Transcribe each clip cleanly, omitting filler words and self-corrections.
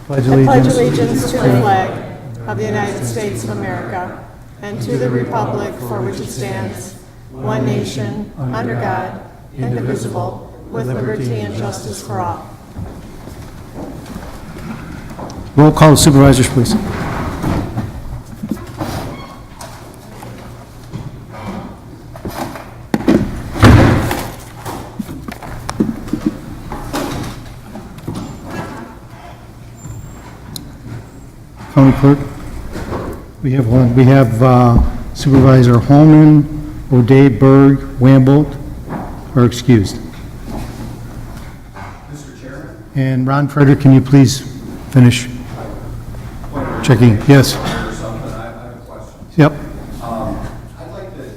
Pledge allegiance to the flag of the United States of America and to the republic for which it stands, one nation, under God, indivisible, with liberty and justice for all. Roll call, supervisors, please. County Clerk, we have one. We have Supervisor Holman, O'Day, Berg, Wambolt are excused. Mr. Chairman? And Ron Frederick, can you please finish checking? Yes. Or something, I have a question. Yep. I'd like the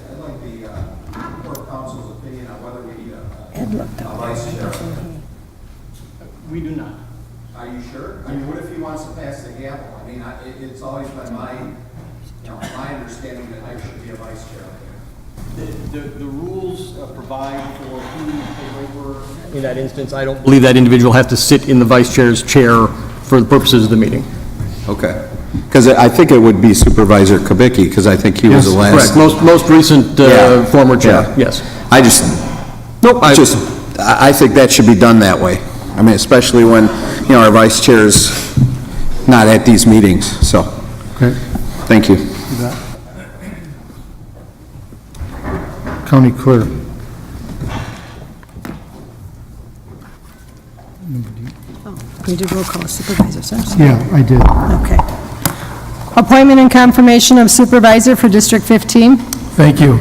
court counsel's opinion on whether we need a vice chair. We do not. Are you sure? I mean, what if he wants to pass the gavel? I mean, it's always been my understanding that there should be a vice chair. The rules provide for who can take over. In that instance, I don't believe that individual has to sit in the vice chair's chair for the purposes of the meeting. Okay. Because I think it would be Supervisor Kubicki, because I think he was the last. Correct. Most recent former chair, yes. I think that should be done that way. I mean, especially when, our vice chair's not at these meetings, so. Okay. Thank you. County Clerk. You did roll call, Supervisor Simpson? Yeah, I did. Okay. Appointment and confirmation of supervisor for District 15. Thank you.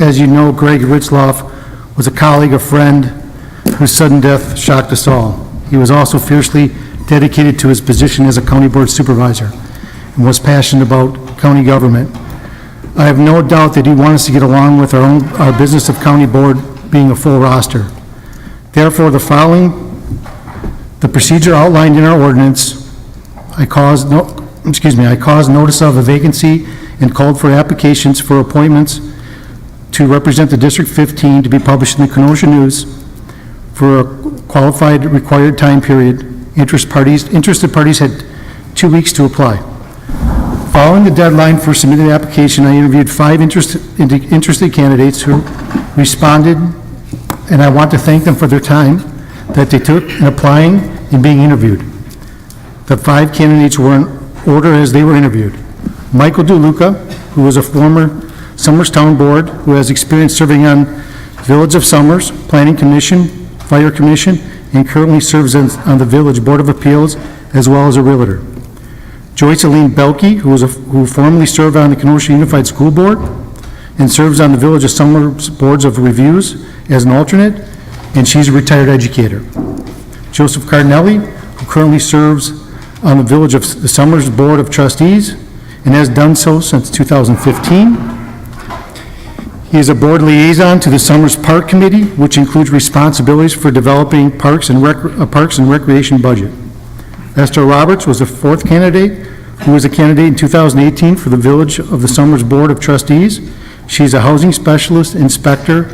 As you know, Greg Ritzloff was a colleague, a friend, whose sudden death shocked us all. He was also fiercely dedicated to his position as a county board supervisor and was passionate about county government. I have no doubt that he wanted us to get along with our business of county board being a full roster. Therefore, the procedure outlined in our ordinance, I caused notice of a vacancy and called for applications for appointments to represent the District 15 to be published in the Kenosha News for a qualified required time period. Interested parties had 2 weeks to apply. Following the deadline for submitted application, I interviewed 5 interested candidates who responded, and I want to thank them for their time that they took in applying and being interviewed. The 5 candidates were in order as they were interviewed. Michael DeLuca, who was a former Summers Town Board, who has experience serving on Village of Summers, Planning Commission, Fire Commission, and currently serves on the Village Board of Appeals, as well as a realtor. Joyce Aline Belke, who formerly served on the Kenosha Unified School Board and serves on the Village of Summers Boards of Reviews as an alternate, and she's a retired educator. Joseph Cardinelli, who currently serves on the Village of the Summers Board of Trustees and has done so since 2015. He is a board liaison to the Summers Park Committee, which includes responsibilities for developing parks and recreation budget. Esther Roberts was the 4th candidate, who was a candidate in 2018 for the Village of the Summers Board of Trustees. She's a housing specialist inspector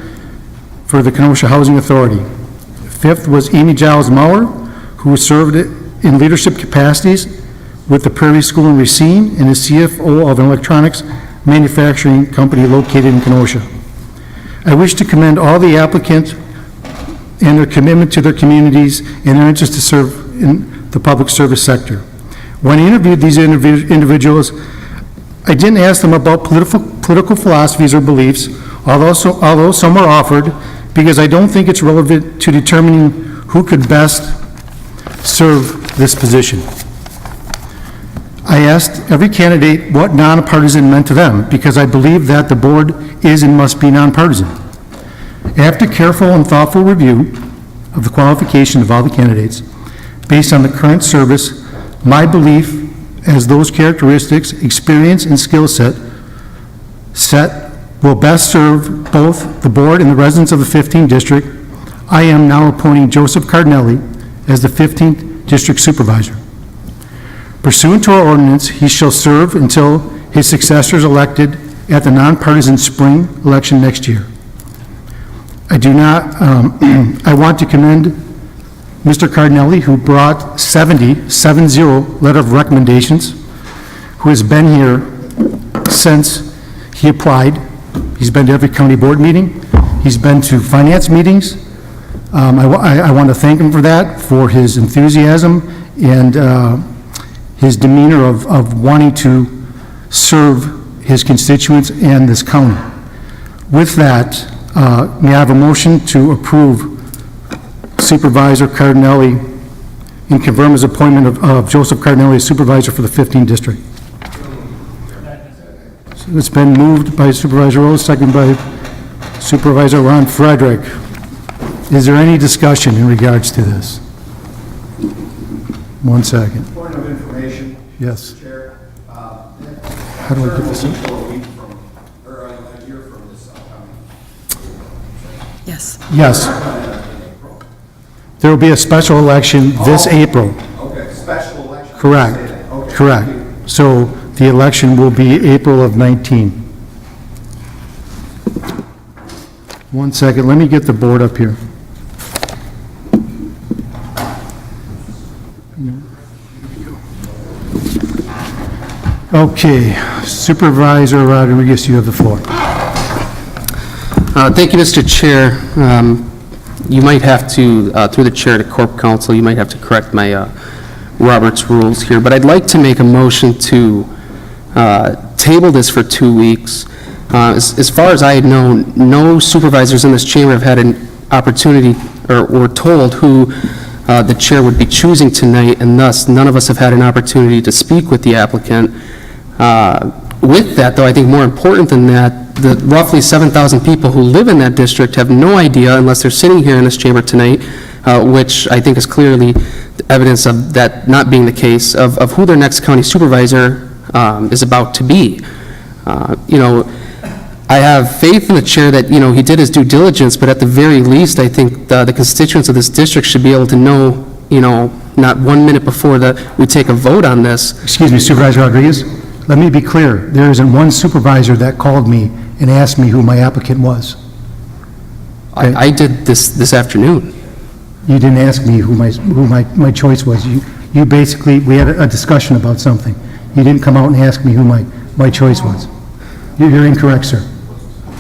for the Kenosha Housing Authority. 5th was Amy Giles Maurer, who served in leadership capacities with the Prairie School in Racine and is CFO of an electronics manufacturing company located in Kenosha. I wish to commend all the applicants and their commitment to their communities and their interest to serve in the public service sector. When I interviewed these individuals, I didn't ask them about political philosophies or beliefs, although some were offered, because I don't think it's relevant to determining who could best serve this position. I asked every candidate what nonpartisan meant to them, because I believe that the board is and must be nonpartisan. After careful and thoughtful review of the qualification of all the candidates, based on the current service, my belief as those characteristics, experience, and skill set will best serve both the board and the residents of the 15th District, I am now appointing Joseph Cardinelli as the 15th District Supervisor. Pursuant to our ordinance, he shall serve until his successor is elected at the nonpartisan spring election next year. I want to commend Mr. Cardinelli, who brought 70 letter of recommendations, who has been here since he applied. He's been to every county board meeting. He's been to finance meetings. I want to thank him for that, for his enthusiasm and his demeanor of wanting to serve his constituents and this county. With that, may I have a motion to approve Supervisor Cardinelli and confirm his appointment of Joseph Cardinelli as supervisor for the 15th district? So it's been moved by Supervisor Rose, second by Supervisor Ron Frederick. Is there any discussion in regards to this? 1 second. Point of information, Yes. Chair. How do I get this in? A week from, or a year from this upcoming. Yes. Yes. There will be a special election this April. Okay, special election. Correct. Say that. Okay. Correct. So the election will be April of 19. 1 second, let me get the board up here. Okay, Supervisor Rodriguez, you have the floor. Thank you, Mr. Chair. You might have to, through the chair to Corp Counsel, you might have to correct my Robert's rules here, but I'd like to make a motion to table this for 2 weeks. As far as I know, no supervisors in this chamber have had an opportunity or were told who the chair would be choosing tonight, and thus none of us have had an opportunity to speak with the applicant. With that, though, I think more important than that, the roughly 7,000 people who live in that district have no idea, unless they're sitting here in this chamber tonight, which I think is clearly evidence of that not being the case, of who their next county supervisor is about to be. You know, I have faith in the chair that, you know, he did his due diligence, but at the very least, I think the constituents of this district should be able to know, you know, not 1 minute before we take a vote on this. Excuse me, Supervisor Rodriguez, let me be clear. There isn't one supervisor that called me and asked me who my applicant was. Okay. I did this afternoon. You didn't ask me who my choice was. You basically, we had a discussion about something. You didn't come out and ask me who my choice was. You're incorrect, sir.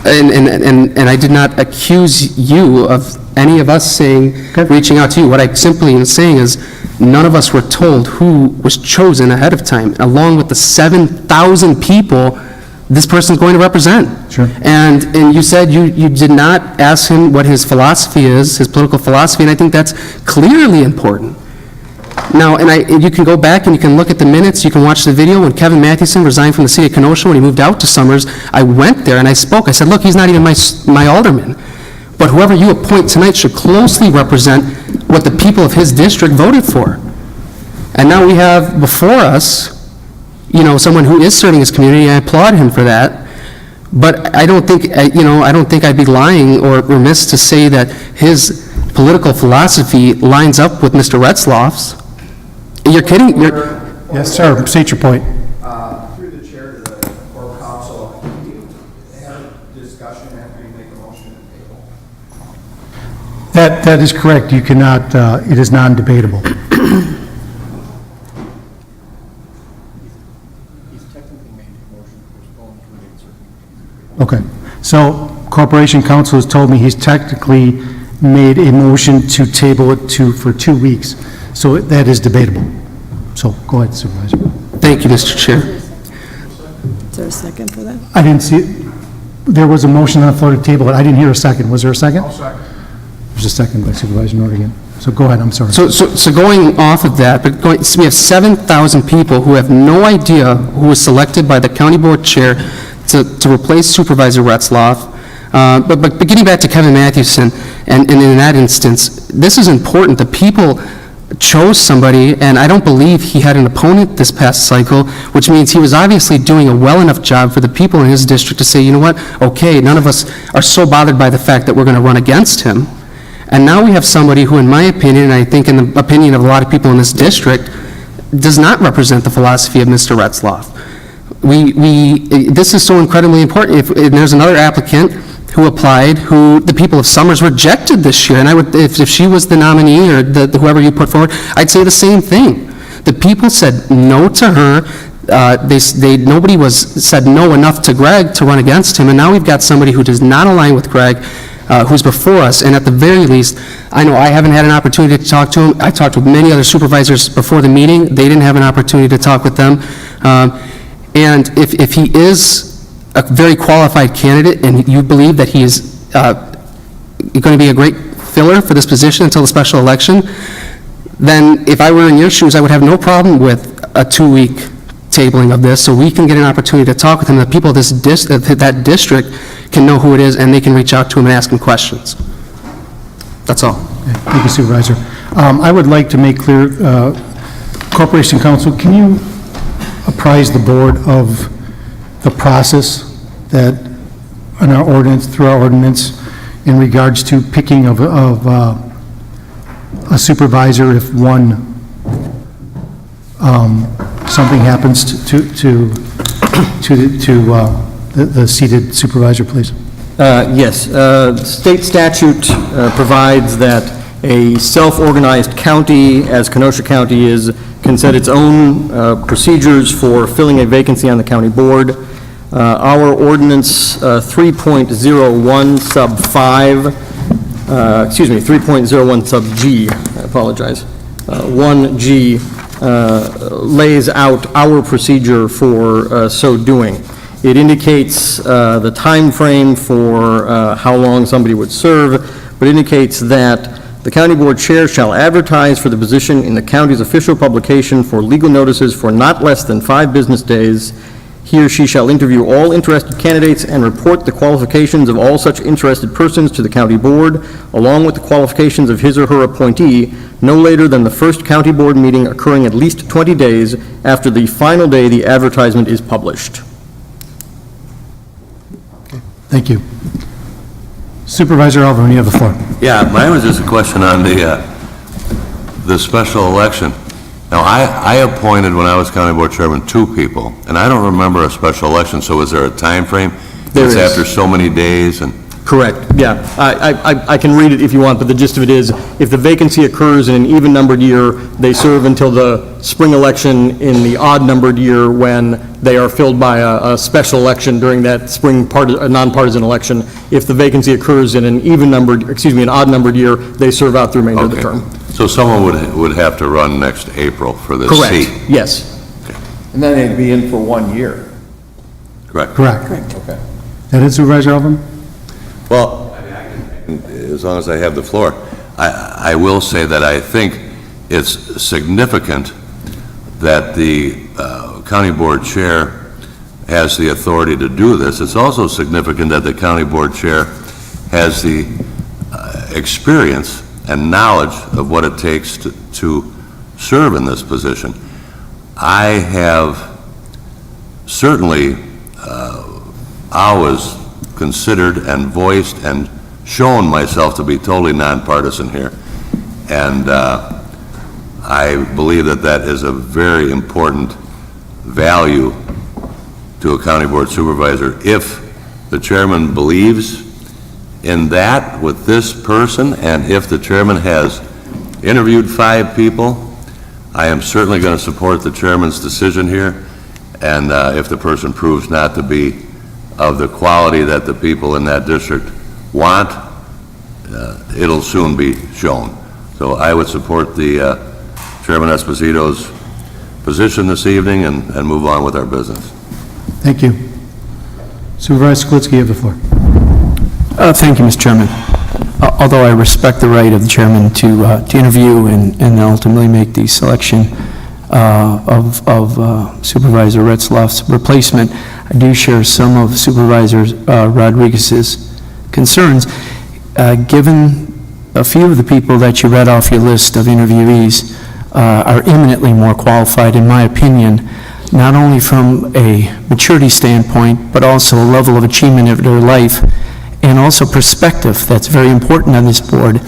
And I did not accuse you of any of us saying, reaching out to you. What I simply am saying is, none of us were told who was chosen ahead of time, along with the 7,000 people this person's going to represent. Sure. And you said you did not ask him what his philosophy is, his political philosophy, and I think that's clearly important. Now, and you can go back and you can look at the minutes, you can watch the video. When Kevin Mathewson resigned from the city of Kenosha, when he moved out to Summers, I went there and I spoke. I said, look, he's not even my alderman. But whoever you appoint tonight should closely represent what the people of his district voted for. And now we have before us, you know, someone who is serving his community, and I applaud him for that. But I don't think, you know, I don't think I'd be lying or remiss to say that his political philosophy lines up with Mr. Retzloff's. You're kidding? Yes, sir. State your point. Through the chair to the Corp Counsel, can you have a discussion after you make a motion to table? That is correct. You cannot, it is non-debatable. Okay. So Corporation Counsel has told me he's technically made a motion to table it for 2 weeks. So that is debatable. So go ahead, Supervisor. Thank you, Mr. Chair. Is there a second for that? I didn't see it. There was a motion on the floor to table it. I didn't hear a second. Was there a second? I'll second. There's a second by Supervisor Nordigan. So go ahead, I'm sorry. So going off of that, so we have 7,000 people who have no idea who was selected by the county board chair to replace Supervisor Retzloff. But getting back to Kevin Mathewson, and in that instance, this is important. The people chose somebody, and I don't believe he had an opponent this past cycle, which means he was obviously doing a well enough job for the people in his district to say, you know what, okay, none of us are so bothered by the fact that we're going to run against him. And now we have somebody who, in my opinion, and I think in the opinion of a lot of people in this district, does not represent the philosophy of Mr. Retzloff. This is so incredibly important. If there's another applicant who applied, who the people of Summers rejected this year. And I would, if she was the nominee or whoever you put forward, I'd say the same thing. The people said no to her. Nobody said no enough to Greg to run against him, and now we've got somebody who does not align with Greg, who's before us, and at the very least, I know I haven't had an opportunity to talk to him. I talked with many other supervisors before the meeting. They didn't have an opportunity to talk with them. And if he is a very qualified candidate, and you believe that he is going to be a great filler for this position until the special election, then if I were in your shoes, I would have no problem with a 2-week tabling of this, so we can get an opportunity to talk with him. The people of that district can know who it is, and they can reach out to him and ask him questions. That's all. Thank you, Supervisor. I would like to make clear, Corporation Counsel, can you apprise the board of the process that, in our ordinance, through our ordinance, in regards to picking of a supervisor if something happens to the seated supervisor, please? Yes. State statute provides that a self-organized county, as Kenosha County is, can set its own procedures for filling a vacancy on the county board. Our ordinance 3.01 sub 5, 3.01 sub G, I apologize, 1G lays out our procedure for so doing. It indicates the time frame for how long somebody would serve, but indicates that the county board chair shall advertise for the position in the county's official publication for legal notices for not less than 5 business days. He or she shall interview all interested candidates and report the qualifications of all such interested persons to the county board, along with the qualifications of his or her appointee, no later than the first county board meeting occurring at least 20 days after the final day the advertisement is published. Thank you. Supervisor Alvarez, you have the floor. Yeah, mine was just a question on the special election. Now, I appointed, when I was county board chairman, 2 people, and I don't remember a special election, so is there a time frame? There is. It's after so many days, and... Correct, yeah. I can read it if you want, but the gist of it is, if the vacancy occurs in an even-numbered year, they serve until the spring election in the odd-numbered year when they are filled by a special election during that spring nonpartisan election. If the vacancy occurs in an an odd-numbered year, they serve out the remainder of the term. So someone would have to run next April for this seat? Correct, yes. And then they'd be in for 1 year. Correct? Correct. Okay. That is Supervisor Alvarez? Well, as long as I have the floor, I will say that I think it's significant that the county board chair has the authority to do this. It's also significant that the county board chair has the experience and knowledge of what it takes to serve in this position. I have certainly always considered and voiced and shown myself to be totally nonpartisan here. And I believe that that is a very important value to a county board supervisor. If the chairman believes in that with this person, and if the chairman has interviewed 5 people, I am certainly going to support the chairman's decision here. And if the person proves not to be of the quality that the people in that district want, it'll soon be shown. So I would support the Chairman Esposito's position this evening and move on with our business. Thank you. Supervisor Sklitsky, you have the floor. Thank you, Mr. Chairman. Although I respect the right of the chairman to interview and ultimately make the selection of Supervisor Retzloff's replacement, I do share some of Supervisor Rodriguez's concerns. Given a few of the people that you read off your list of interviewees are eminently more qualified, in my opinion, not only from a maturity standpoint, but also a level of achievement of their life, and also perspective that's very important on this board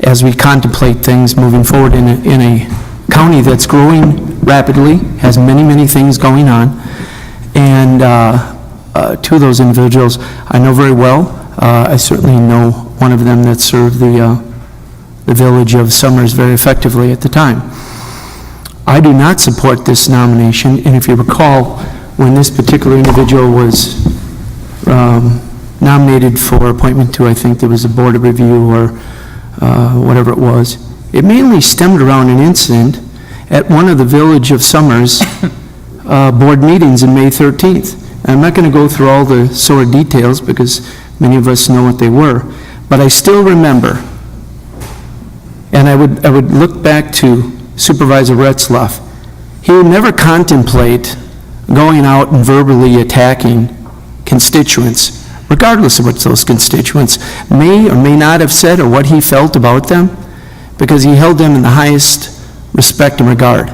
as we contemplate things moving forward in a county that's growing rapidly, has many, many things going on, and to those individuals I know very well. I certainly know one of them that served the village of Summers very effectively at the time. I do not support this nomination, and if you recall, when this particular individual was nominated for appointment to, I think there was a board of review or whatever it was, it mainly stemmed around an incident at one of the Village of Summers board meetings in May 13th. I'm not going to go through all the sordid details because many of us know what they were, but I still remember, and I would look back to Supervisor Retzlaff. He would never contemplate going out and verbally attacking constituents, regardless of what those constituents may or may not have said or what he felt about them, because he held them in the highest respect and regard.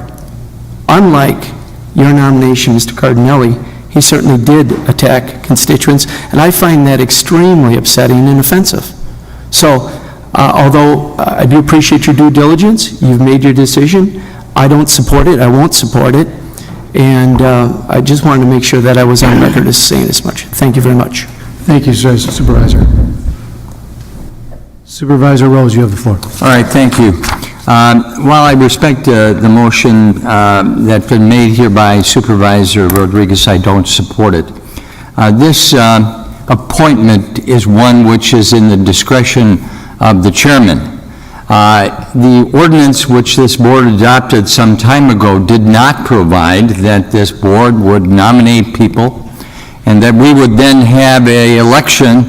Unlike your nomination, Mr. Cardinelli, he certainly did attack constituents, and I find that extremely upsetting and offensive. So, although I do appreciate your due diligence, you've made your decision, I don't support it, I won't support it, and I just wanted to make sure that I was on record as saying this much. Thank you very much. Thank you, Supervisor. Supervisor Rose, you have the floor. All right, thank you. While I respect the motion that's been made here by Supervisor Rodriguez, I don't support it. This appointment is one which is in the discretion of the chairman. The ordinance which this board adopted some time ago did not provide that this board would nominate people and that we would then have an election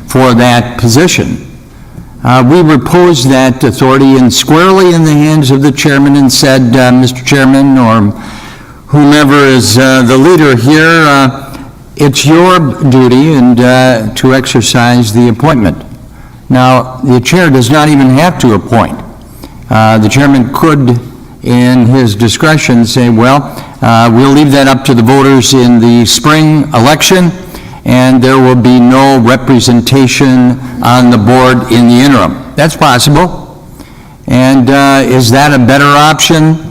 for that position. We reposed that authority and squarely in the hands of the chairman and said, Mr. Chairman, or whomever is the leader here, it's your duty and to exercise the appointment. Now, the chair does not even have to appoint. The chairman could, in his discretion, say, well, we'll leave that up to the voters in the spring election, and there will be no representation on the board in the interim. That's possible. And is that a better option?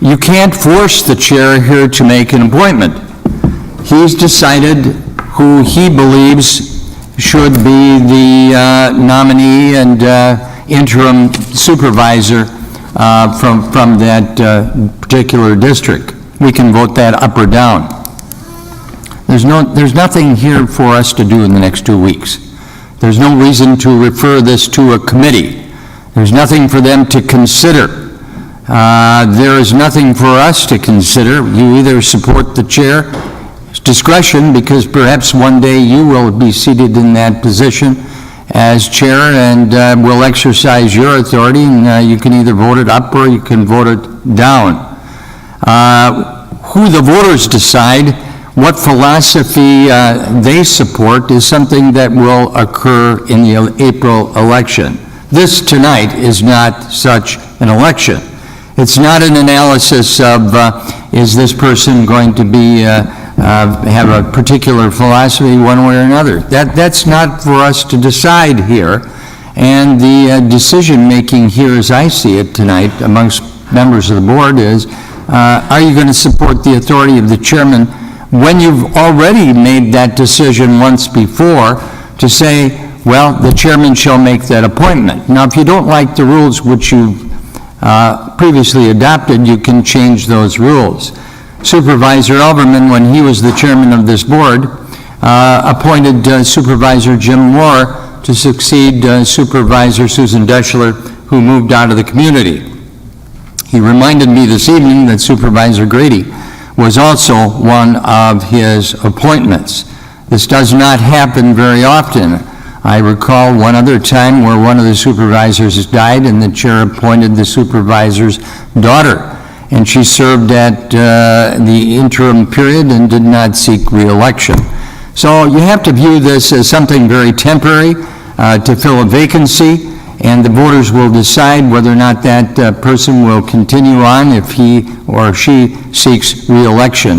You can't force the chair here to make an appointment. He's decided who he believes should be the nominee and interim supervisor from that particular district. We can vote that up or down. There's nothing here for us to do in the next 2 weeks. There's no reason to refer this to a committee. There's nothing for them to consider. There is nothing for us to consider. You either support the chair's discretion, because perhaps one day you will be seated in that position as chair and will exercise your authority, and you can either vote it up or you can vote it down. Who the voters decide, what philosophy they support, is something that will occur in the April election. This tonight is not such an election. It's not an analysis of is this person going to be have a particular philosophy one way or another. That's not for us to decide here. And the decision-making here, as I see it tonight, amongst members of the board is, are you going to support the authority of the chairman when you've already made that decision once before to say, well, the chairman shall make that appointment. Now, if you don't like the rules which you've previously adopted, you can change those rules. Supervisor Elverman, when he was the chairman of this board, appointed Supervisor Jim Moore to succeed Supervisor Susan Deschler, who moved out of the community. He reminded me this evening that Supervisor Grady was also one of his appointments. This does not happen very often. I recall one other time where one of the supervisors died and the chair appointed the supervisor's daughter, and she served at the interim period and did not seek re-election. So you have to view this as something very temporary to fill a vacancy, and the voters will decide whether or not that person will continue on if he or she seeks re-election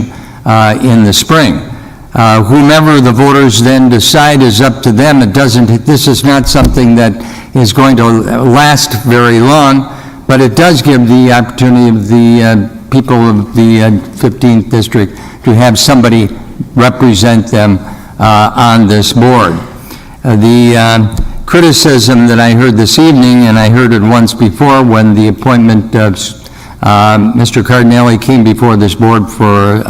in the spring. Whomever the voters then decide is up to them. This is not something that is going to last very long, but it does give the opportunity of the people of the 15th district to have somebody represent them on this board. The criticism that I heard this evening, and I heard it once before when the appointment of Mr. Cardinelli came before this board for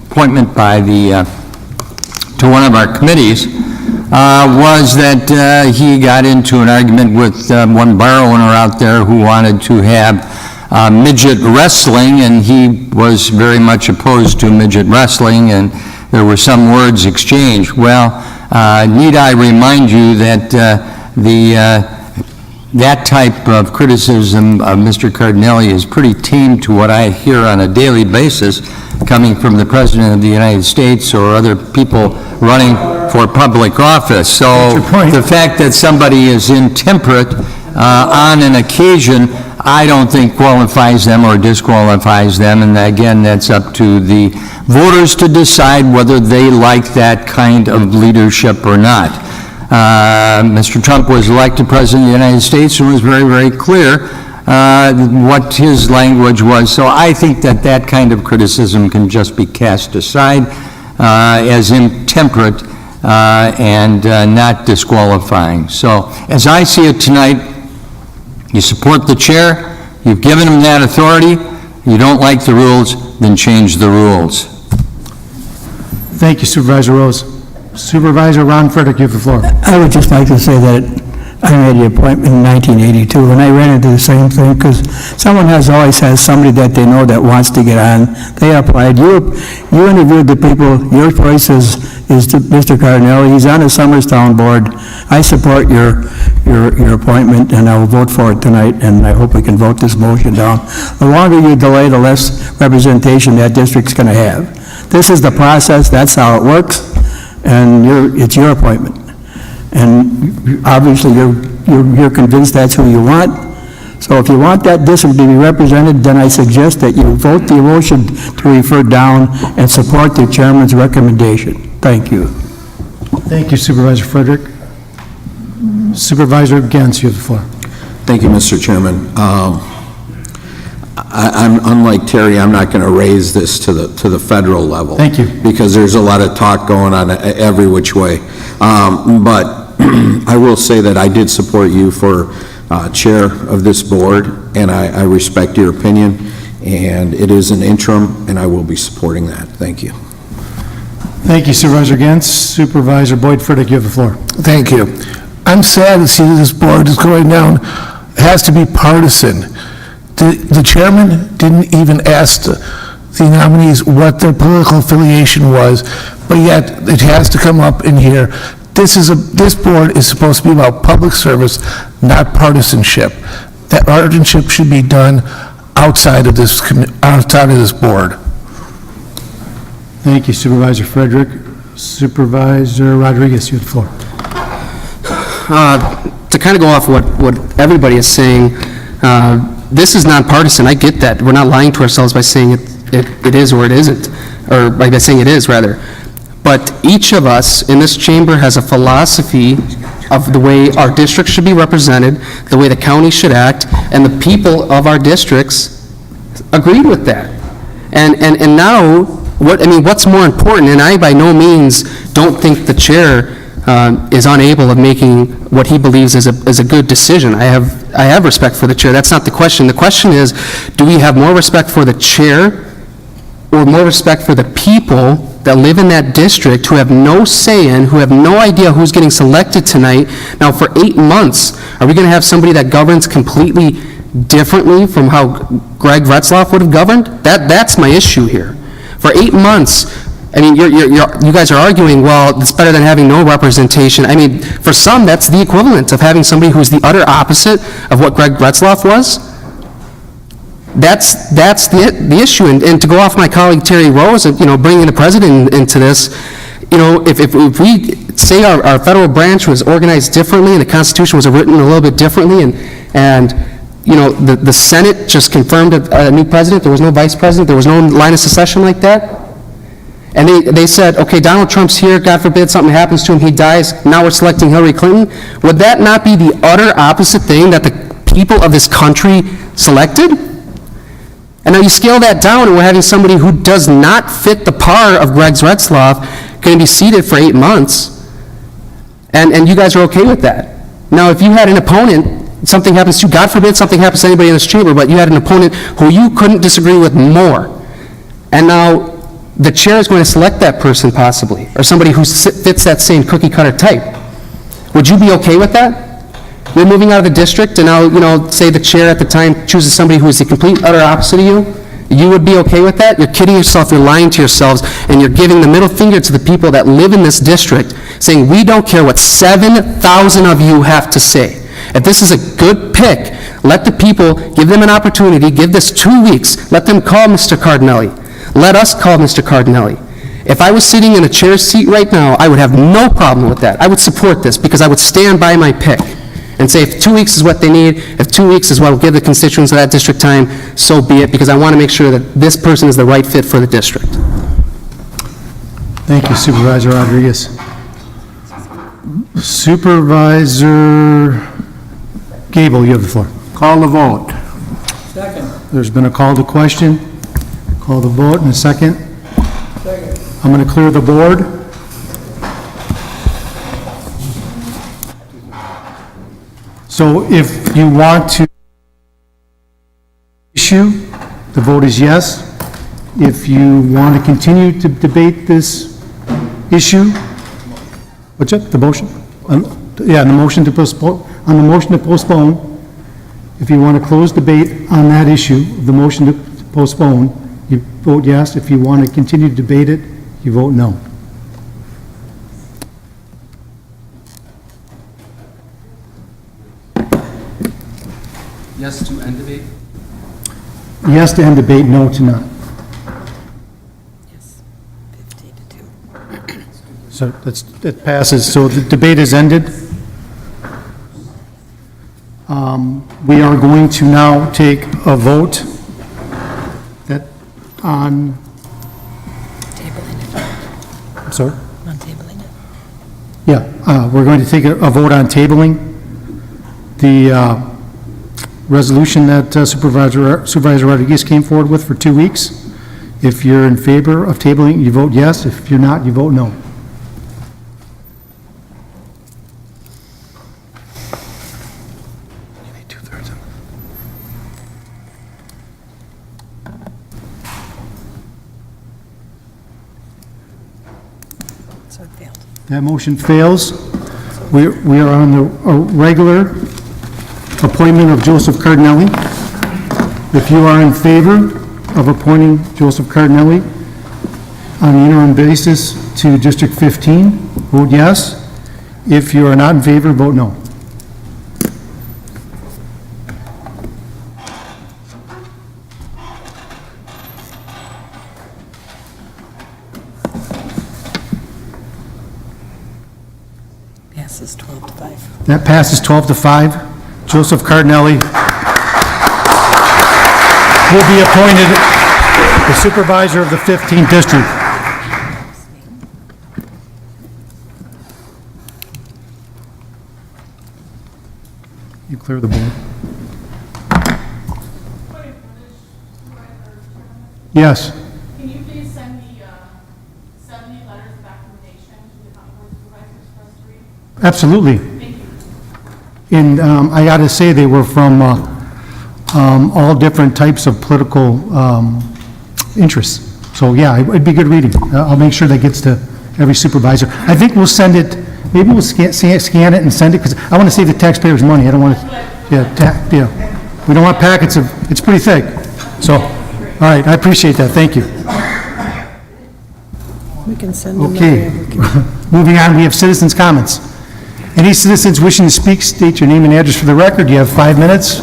appointment by to one of our committees, was that he got into an argument with one bar owner out there who wanted to have midget wrestling, and he was very much opposed to midget wrestling, and there were some words exchanged. Well, need I remind you that that type of criticism of Mr. Cardinelli is pretty tame to what I hear on a daily basis coming from the President of the United States or other people running for public office. So the fact that somebody is intemperate on an occasion, I don't think qualifies them or disqualifies them, and again, that's up to the voters to decide whether they like that kind of leadership or not. Mr. Trump was elected President of the United States and was very, very clear what his language was, so I think that that kind of criticism can just be cast aside as intemperate and not disqualifying. So, as I see it tonight, you support the chair, you've given him that authority, you don't like the rules, then change the rules. Thank you, Supervisor Rose. Supervisor Ron Frederick, you have the floor. I would just like to say that I made the appointment in 1982, and I ran into the same thing, because someone always has somebody that they know that wants to get on. They applied. You interviewed the people. Your choice is to Mr. Cardinelli. He's on the Summerstown board. I support your appointment, and I will vote for it tonight, and I hope we can vote this motion down. The longer you delay, the less representation that district's going to have. This is the process. That's how it works, and it's your appointment. And obviously, you're convinced that's who you want. So if you want that district to be represented, then I suggest that you vote the motion to refer down and support the chairman's recommendation. Thank you. Thank you, Supervisor Frederick. Supervisor Gens, you have the floor. Thank you, Mr. Chairman. I'm unlike Terry, I'm not going to raise this to the federal level. Thank you. Because there's a lot of talk going on every which way. But I will say that I did support you for chair of this board, and I respect your opinion, and it is an interim, and I will be supporting that. Thank you. Thank you, Supervisor Gens. Supervisor Boyd Frederick, you have the floor. Thank you. I'm sad to see that this board is going down. It has to be partisan. The chairman didn't even ask the nominees what their political affiliation was, but yet it has to come up in here. This board is supposed to be about public service, not partisanship. That partisanship should be done outside of this board. Thank you, Supervisor Frederick. Supervisor Rodriguez, you have the floor. To kind of go off what everybody is saying, this is nonpartisan. I get that. We're not lying to ourselves by saying it is or it isn't, or by saying it is, rather. But each of us in this chamber has a philosophy of the way our district should be represented, the way the county should act, and the people of our districts agreed with that. And now, what's more important, and I by no means don't think the chair is unable of making what he believes is a good decision. I have respect for the chair. That's not the question. The question is, do we have more respect for the chair or more respect for the people that live in that district who have no say in, who have no idea who's getting selected tonight? Now, for 8 months, are we going to have somebody that governs completely differently from how Greg Retzloff would have governed? That's my issue here. For 8 months, I mean, you guys are arguing, well, it's better than having no representation. I mean, for some, that's the equivalent of having somebody who's the utter opposite of what Greg Retzloff was. That's the issue. And to go off my colleague Terry Rose, bringing the president into this, if we say our federal branch was organized differently and the Constitution was written a little bit differently, and the Senate just confirmed a new president, there was no vice president, there was no line of succession like that, and they said, okay, Donald Trump's here, God forbid something happens to him, he dies, now we're selecting Hillary Clinton, would that not be the utter opposite thing that the people of this country selected? And now you scale that down, and we're having somebody who does not fit the par of Greg's Retzloff going to be seated for 8 months, and you guys are okay with that. Now, if you had an opponent, something happens to you, God forbid something happens to anybody in this chamber, but you had an opponent who you couldn't disagree with more, and now the chair is going to select that person possibly, or somebody who fits that same cookie-cutter type. Would you be okay with that? You're moving out of the district, and now, say the chair at the time chooses somebody who is the complete, utter opposite of you? You would be okay with that? You're kidding yourself, you're lying to yourselves, and you're giving the middle finger to the people that live in this district, saying, we don't care what 7,000 of you have to say. If this is a good pick, let the people, give them an opportunity, give this 2 weeks, let them call Mr. Cardinelli. Let us call Mr. Cardinelli. If I was sitting in a chair seat right now, I would have no problem with that. I would support this, because I would stand by my pick and say, if 2 weeks is what they need, if 2 weeks is what will give the constituents of that district time, so be it, because I want to make sure that this person is the right fit for the district. Thank you, Supervisor Rodriguez. Supervisor Gable, you have the floor. Call the vote. There's been a call to question. Call the vote in a second. I'm going to clear the board. So if you want to issue, the vote is yes. If you want to continue to debate this issue, what's it, the motion? Yeah, the motion to postpone, on the motion to postpone, if you want to close debate on that issue, the motion to postpone, you vote yes. If you want to continue to debate it, you vote no. Yes to end debate? Yes to end debate, no to not. Yes, 50-2. So that passes. So the debate is ended. We are going to now take a vote that on, Tabling it. I'm sorry? On tabling it. Yeah, we're going to take a vote on tabling the resolution that Supervisor Rodriguez came forward with for 2 weeks. If you're in favor of tabling, you vote yes. If you're not, you vote no. You need 2/3. So it failed. That motion fails. We are on the regular appointment of Joseph Cardinelli. If you are in favor of appointing Joseph Cardinelli on an interim basis to District 15, vote yes. If you are not in favor, vote no. Passes 12-5. That passes 12-5. Joseph Cardinelli will be appointed the supervisor of the 15th district. You clear the board. Yes. Can you please send me 70 letters of recommendation to the county board of supervisors for us to read? Absolutely. Thank you. And I got to say, they were from all different types of political interests. So, yeah, it'd be good reading. I'll make sure that gets to every supervisor. I think we'll send it, maybe we'll scan it and send it, because I want to save the taxpayers money. I don't want to, we don't want packets of, it's pretty thick. So, all right, I appreciate that. Thank you. We can send them. Okay. Moving on, we have citizens' comments. Any citizens wishing to speak, state your name and address for the record. You have 5 minutes.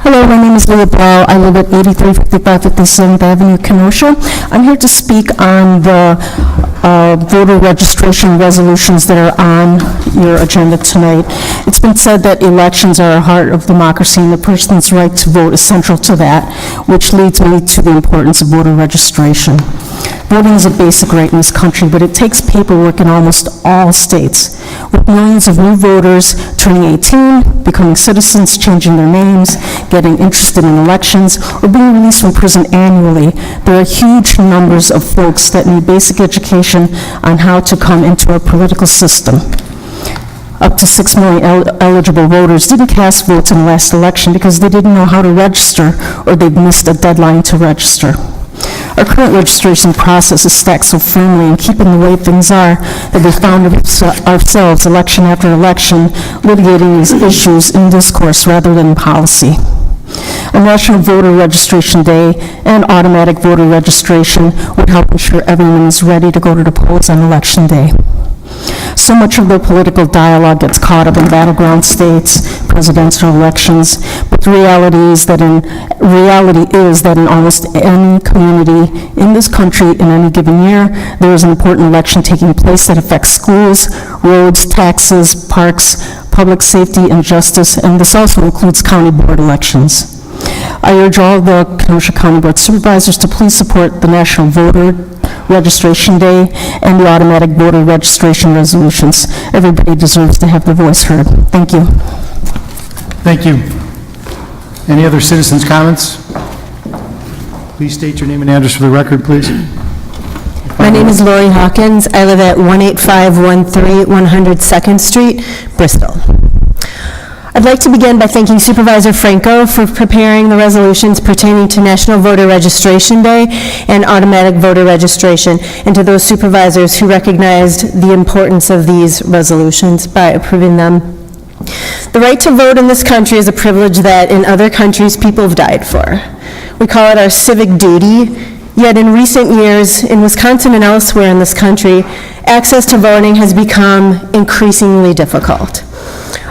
Hello, my name is Leah Blau. I live at 8355 57th Avenue, Kenosha. I'm here to speak on the voter registration resolutions that are on your agenda tonight. It's been said that elections are a heart of democracy, and the person's right to vote is central to that, which leads me to the importance of voter registration. Voting is a basic right in this country, but it takes paperwork in almost all states. With millions of new voters turning 18, becoming citizens, changing their names, getting interested in elections, or being released from prison annually, there are huge numbers of folks that need basic education on how to come into our political system. Up to 6 million eligible voters didn't cast votes in the last election because they didn't know how to register or they'd missed a deadline to register. Our current registration process is stacked so firmly in keeping the way things are that we found ourselves, election after election, litigating these issues in discourse rather than policy. A National Voter Registration Day and automatic voter registration would help ensure everyone is ready to go to the polls on Election Day. So much of the political dialogue gets caught up in battleground states, presidential elections, but the reality is that in almost any community in this country in any given year, there is an important election taking place that affects schools, roads, taxes, parks, public safety, and justice, and this also includes county board elections. I urge all the Kenosha County Board Supervisors to please support the National Voter Registration Day and the automatic voter registration resolutions. Everybody deserves to have their voice heard. Thank you. Thank you. Any other citizens' comments? Please state your name and address for the record, please. My name is Lori Hawkins. I live at 18513 102nd Street, Bristol. I'd like to begin by thanking Supervisor Franco for preparing the resolutions pertaining to National Voter Registration Day and automatic voter registration, and to those supervisors who recognized the importance of these resolutions by approving them. The right to vote in this country is a privilege that in other countries people have died for. We call it our civic duty, yet in recent years, in Wisconsin and elsewhere in this country, access to voting has become increasingly difficult.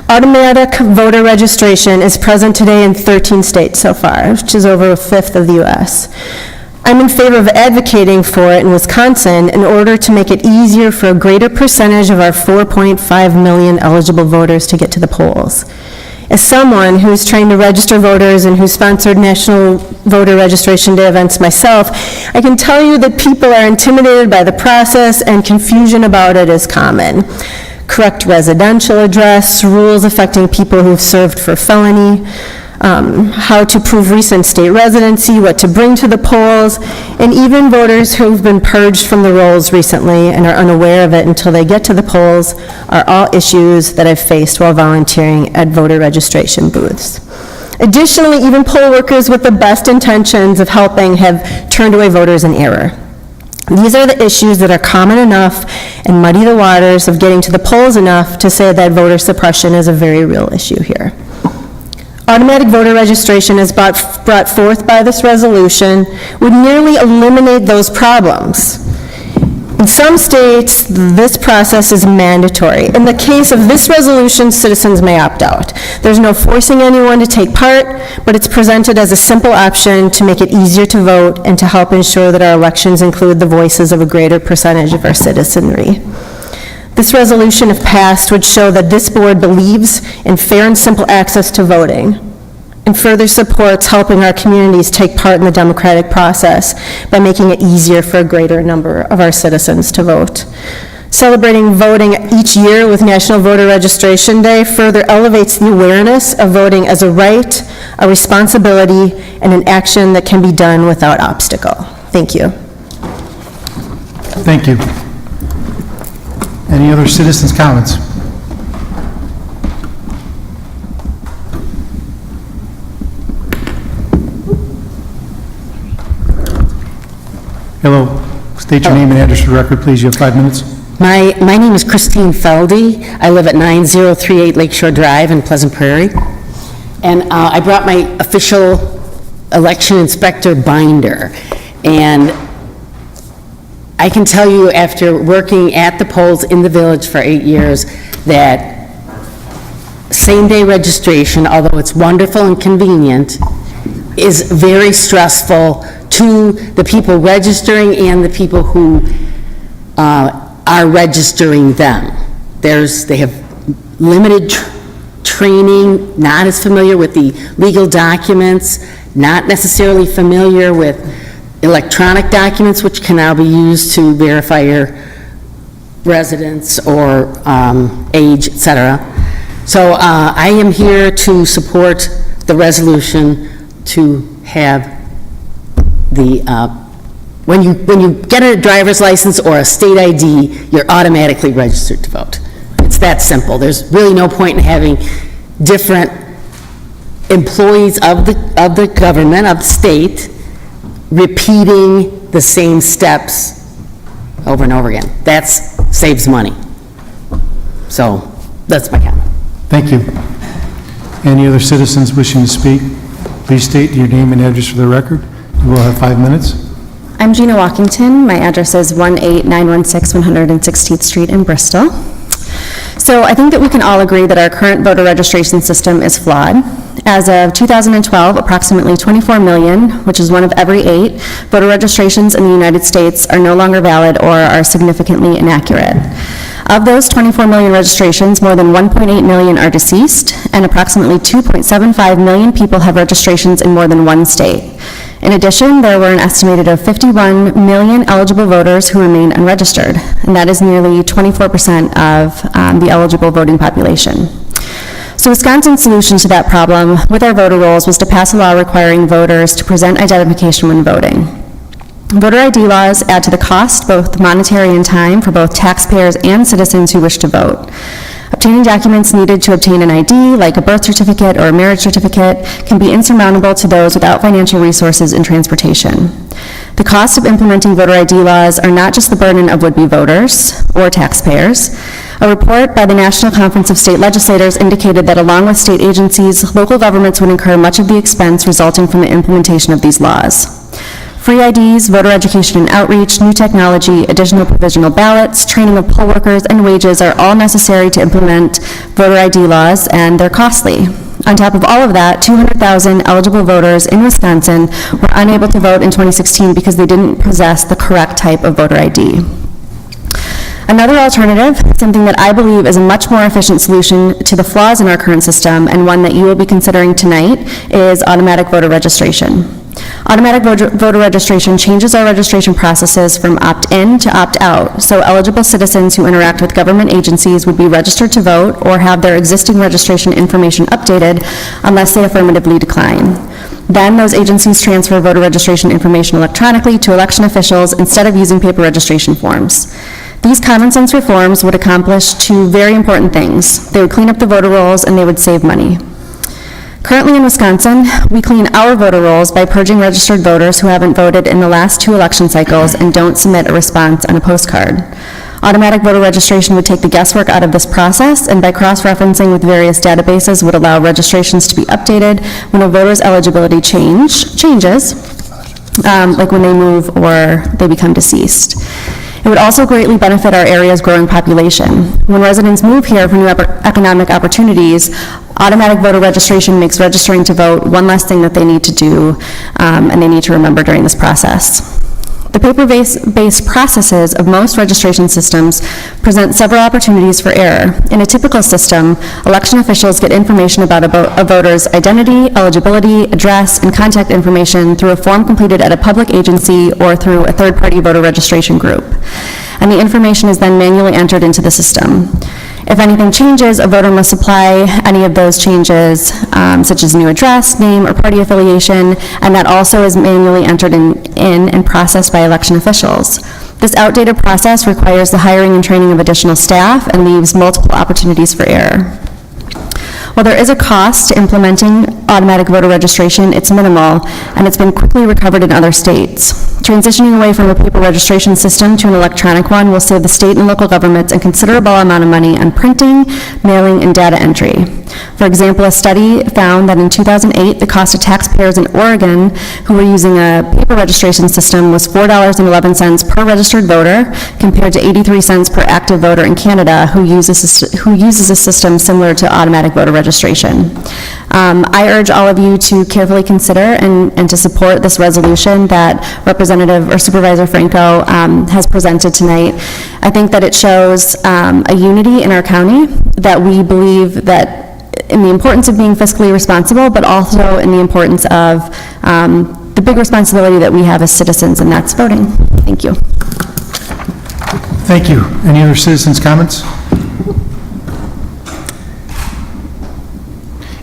Automatic voter registration is present today in 13 states so far, which is over a fifth of the U.S. I'm in favor of advocating for it in Wisconsin in order to make it easier for a greater percentage of our 4.5 million eligible voters to get to the polls. As someone who is trying to register voters and who sponsored National Voter Registration Day events myself, I can tell you that people are intimidated by the process and confusion about it is common. Correct residential address, rules affecting people who've served for felony, how to prove recent state residency, what to bring to the polls, and even voters who've been purged from the rolls recently and are unaware of it until they get to the polls are all issues that I've faced while volunteering at voter registration booths. Additionally, even poll workers with the best intentions of helping have turned away voters in error. These are the issues that are common enough and muddy the waters of getting to the polls enough to say that voter suppression is a very real issue here. Automatic voter registration, as brought forth by this resolution, would nearly eliminate those problems. In some states, this process is mandatory. In the case of this resolution, citizens may opt out. There's no forcing anyone to take part, but it's presented as a simple option to make it easier to vote and to help ensure that our elections include the voices of a greater percentage of our citizenry. This resolution, if passed, would show that this board believes in fair and simple access to voting, and further supports helping our communities take part in the democratic process by making it easier for a greater number of our citizens to vote. Celebrating voting each year with National Voter Registration Day further elevates the awareness of voting as a right, a responsibility, and an action that can be done without obstacle. Thank you. Thank you. Any other citizens' comments? Hello. State your name and address for the record, please. You have 5 minutes. My name is Christine Feldy. I live at 9038 Lakeshore Drive in Pleasant Prairie. And I brought my official election inspector binder. And I can tell you, after working at the polls in the village for 8 years, that same-day registration, although it's wonderful and convenient, is very stressful to the people registering and the people who are registering them. They have limited training, not as familiar with the legal documents, not necessarily familiar with electronic documents which can now be used to verify your residence or age, et cetera. So I am here to support the resolution to have the, when you get a driver's license or a state ID, you're automatically registered to vote. It's that simple. There's really no point in having different employees of the government, of the state, repeating the same steps over and over again. That saves money. So that's my comment. Thank you. Any other citizens wishing to speak? Please state your name and address for the record. You will have 5 minutes. I'm Gina Walkington. My address is 18916 116th Street in Bristol. So I think that we can all agree that our current voter registration system is flawed. As of 2012, approximately 24 million, which is 1 of every 8, voter registrations in the United States are no longer valid or are significantly inaccurate. Of those 24 million registrations, more than 1.8 million are deceased, and approximately 2.75 million people have registrations in more than one state. In addition, there were an estimated of 51 million eligible voters who remain unregistered, and that is nearly 24% of the eligible voting population. So Wisconsin's solution to that problem with our voter rolls was to pass a law requiring voters to present identification when voting. Voter ID laws add to the cost, both monetary and time, for both taxpayers and citizens who wish to vote. Obtaining documents needed to obtain an ID, like a birth certificate or a marriage certificate, can be insurmountable to those without financial resources and transportation. The costs of implementing voter ID laws are not just the burden of would-be voters or taxpayers. A report by the National Conference of State Legislators indicated that along with state agencies, local governments would incur much of the expense resulting from the implementation of these laws. Free IDs, voter education and outreach, new technology, additional provisional ballots, training of poll workers, and wages are all necessary to implement voter ID laws, and they're costly. On top of all of that, 200,000 eligible voters in Wisconsin were unable to vote in 2016 because they didn't possess the correct type of voter ID. Another alternative, something that I believe is a much more efficient solution to the flaws in our current system, and one that you will be considering tonight, is automatic voter registration. Automatic voter registration changes our registration processes from opt-in to opt-out, so eligible citizens who interact with government agencies would be registered to vote or have their existing registration information updated unless they affirmatively decline. Then those agencies transfer voter registration information electronically to election officials instead of using paper registration forms. These common sense reforms would accomplish two very important things. They would clean up the voter rolls and they would save money. Currently in Wisconsin, we clean our voter rolls by purging registered voters who haven't voted in the last 2 election cycles and don't submit a response on a postcard. Automatic voter registration would take the guesswork out of this process, and by cross-referencing with various databases would allow registrations to be updated when a voter's eligibility changes, like when they move or they become deceased. It would also greatly benefit our area's growing population. When residents move here for new economic opportunities, automatic voter registration makes registering to vote one less thing that they need to do and they need to remember during this process. The paper-based processes of most registration systems present several opportunities for error. In a typical system, election officials get information about a voter's identity, eligibility, address, and contact information through a form completed at a public agency or through a third-party voter registration group, and the information is then manually entered into the system. If anything changes, a voter must supply any of those changes, such as new address, name, or party affiliation, and that also is manually entered in and processed by election officials. This outdated process requires the hiring and training of additional staff and leaves multiple opportunities for error. While there is a cost to implementing automatic voter registration, it's minimal, and it's been quickly recovered in other states. Transitioning away from a paper registration system to an electronic one will save the state and local governments a considerable amount of money on printing, mailing, and data entry. For example, a study found that in 2008, the cost to taxpayers in Oregon who were using a paper registration system was $4.11 per registered voter, compared to 83 cents per active voter in Canada who uses a system similar to automatic voter registration. I urge all of you to carefully consider and to support this resolution that Representative or Supervisor Franco has presented tonight. I think that it shows a unity in our county, that we believe that in the importance of being fiscally responsible, but also in the importance of the big responsibility that we have as citizens, and that's voting. Thank you. Thank you. Any other citizens' comments?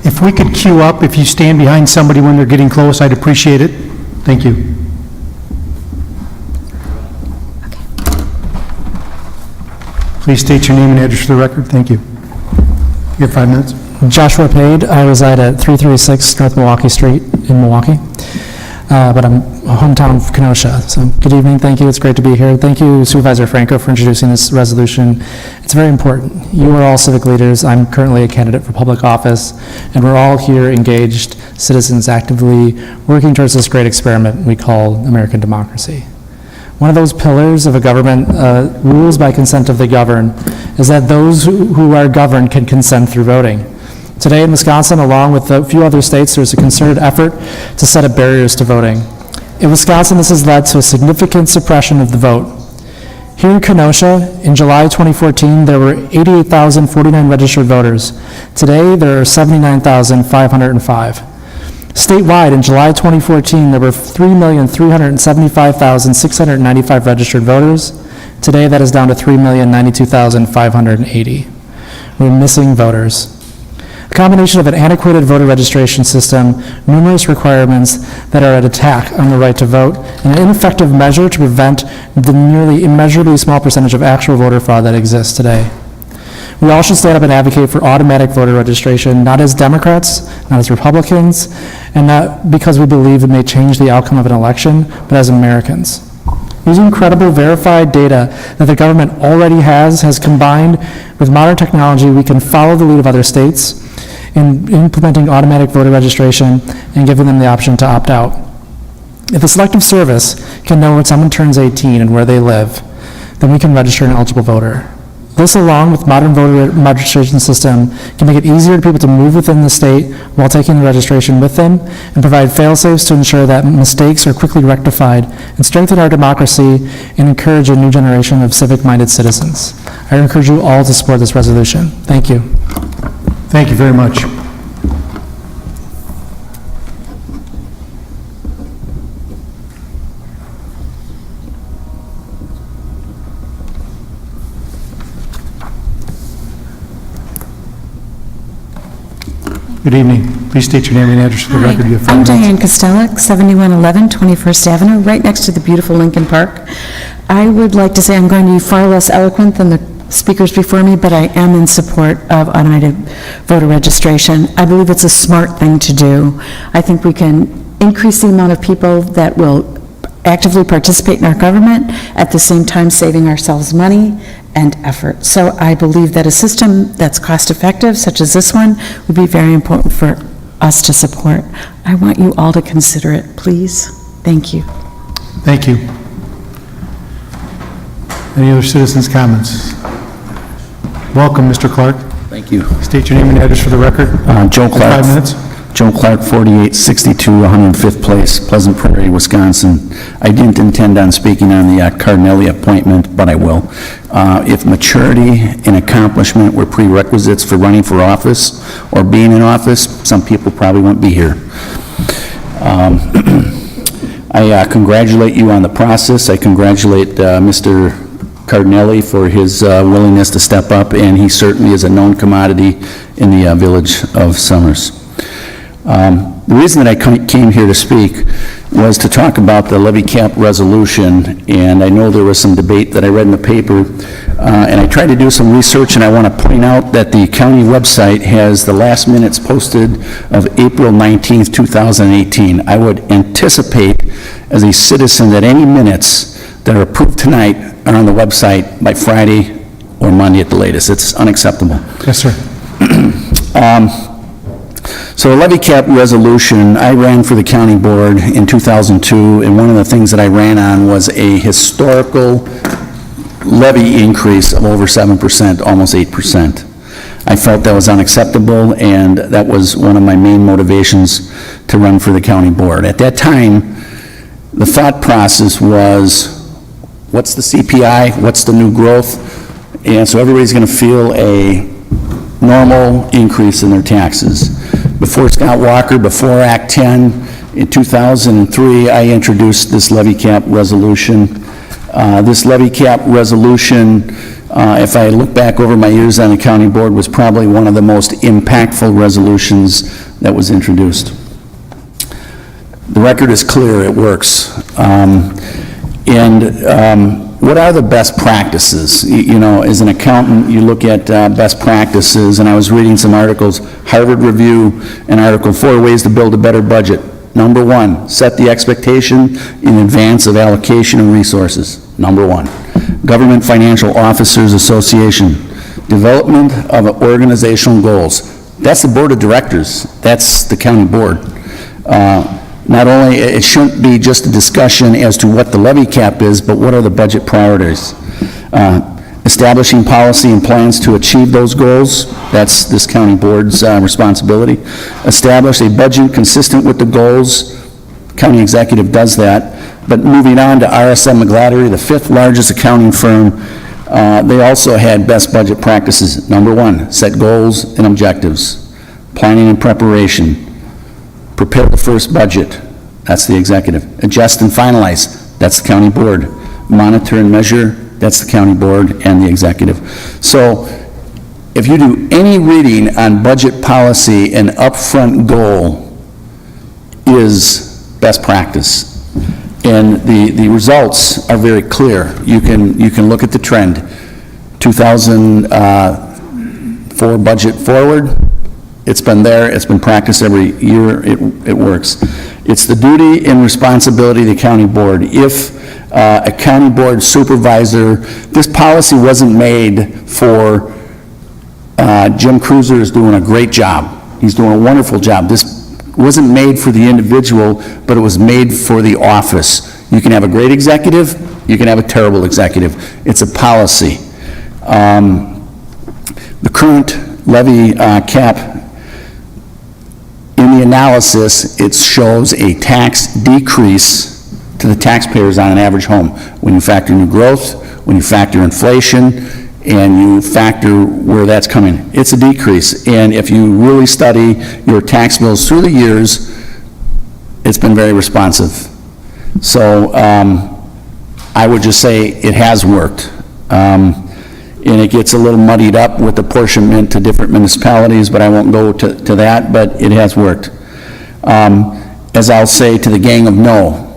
If we could queue up, if you stand behind somebody when they're getting close, I'd appreciate it. Thank you. Please state your name and address for the record. Thank you. You have 5 minutes. Joshua Pade. I reside at 336 North Milwaukee Street in Milwaukee, but I'm a hometown of Kenosha. So good evening. Thank you. It's great to be here. Thank you, Supervisor Franco, for introducing this resolution. It's very important. You are all civic leaders. I'm currently a candidate for public office, and we're all here engaged citizens actively working towards this great experiment we call American democracy. One of those pillars of a government, rules by consent of the governed, is that those who are governed can consent through voting. Today in Wisconsin, along with a few other states, there's a concerted effort to set up barriers to voting. In Wisconsin, this has led to a significant suppression of the vote. Here in Kenosha, in July 2014, there were 88,049 registered voters. Today, there are 79,505. Statewide, in July 2014, there were 3,375,695 registered voters. Today, that is down to 3,092,580. We're missing voters. A combination of an antiquated voter registration system, numerous requirements that are an attack on the right to vote, and an ineffective measure to prevent the nearly immeasurably small percentage of actual voter fraud that exists today. We all should stand up and advocate for automatic voter registration, not as Democrats, not as Republicans, and not because we believe it may change the outcome of an election, but as Americans. Using credible, verified data that the government already has combined with modern technology, we can follow the lead of other states in implementing automatic voter registration and giving them the option to opt out. If the Selective Service can know when someone turns 18 and where they live, then we can register an eligible voter. This, along with modern voter registration system, can make it easier for people to move within the state while taking the registration with them and provide fail-safes to ensure that mistakes are quickly rectified and strengthen our democracy and encourage a new generation of civic-minded citizens. I encourage you all to support this resolution. Thank you. Thank you very much. Good evening. Please state your name and address for the record. You have 5 I'm minutes. Diane Costello, 7111 21st Avenue, right next to the beautiful Lincoln Park. I would like to say I'm going to be far less eloquent than the speakers before me, but I am in support of automated voter registration. I believe it's a smart thing to do. I think we can increase the amount of people that will actively participate in our government, at the same time saving ourselves money and effort. So I believe that a system that's cost-effective, such as this one, would be very important for us to support. I want you all to consider it, please. Thank you. Thank you. Any other citizens' comments? Welcome, Mr. Clark. Thank you. State your name and address for the record. Joe For Clark. 5 minutes. Joe Clark, 4862 105th Place, Pleasant Prairie, Wisconsin. I didn't intend on speaking on the Cardinelli appointment, but I will. If maturity and accomplishment were prerequisites for running for office or being in office, some people probably wouldn't be here. I congratulate you on the process. I congratulate Mr. Cardinelli for his willingness to step up, and he certainly is a known commodity in the village of Summers. The reason that I came here to speak was to talk about the levy cap resolution, and I know there was some debate that I read in the paper, and I tried to do some research, and I want to point out that the county website has the last minutes posted of April 19th, 2018. I would anticipate, as a citizen, that any minutes that are approved tonight are on the website by Friday or Monday at the latest. It's unacceptable. Yes, sir. So the levy cap resolution, I ran for the county board in 2002, and one of the things that I ran on was a historical levy increase of over 7%, almost 8%. I felt that was unacceptable, and that was one of my main motivations to run for the county board. At that time, the thought process was, what's the CPI, what's the new growth? And so everybody's going to feel a normal increase in their taxes. Before Scott Walker, before Act 10, In 2003, I introduced this levy cap resolution. This levy cap resolution, if I look back over my years on the county board, was probably one of the most impactful resolutions that was introduced. The record is clear, it works. What are the best practices? You know, as an accountant, you look at best practices, and I was reading some articles, Harvard Review, and Article 4 Ways to Build a Better Budget. Number 1, set the expectation in advance of allocation of resources. Number 1. Government Financial Officers Association, development of organizational goals. That's the board of directors. That's the county board. Not only, it shouldn't be just a discussion as to what the levy cap is, but what are the budget priorities. Establishing policy and plans to achieve those goals, that's this county board's responsibility. Establish a budget consistent with the goals, county executive does that. But moving on to RSM McGladdery, the 5th largest accounting firm, they also had best budget practices. Number 1, set goals and objectives. Planning and preparation. Prepare the first budget, that's the executive. Adjust and finalize, that's the county board. Monitor and measure, that's the county board and the executive. So if you do any reading on budget policy, an upfront goal is best practice. And the results are very clear. You can look at the trend. 2004 budget forward, it's been there, it's been practiced every year, it works. It's the duty and responsibility of the county board. If a county board supervisor, this policy wasn't made for, Jim Cruiser is doing a great job. He's doing a wonderful job. This wasn't made for the individual, but it was made for the office. You can have a great executive, you can have a terrible executive. It's a policy. The current levy cap, in the analysis, it shows a tax decrease to the taxpayers on an average home. When you factor new growth, when you factor inflation, and you factor where that's coming, it's a decrease. And if you really study your tax bills through the years, it's been very responsive. So I would just say it has worked. And it gets a little muddied up with apportionment to different municipalities, but I won't go to that, but it has worked. As I'll say to the gang of no,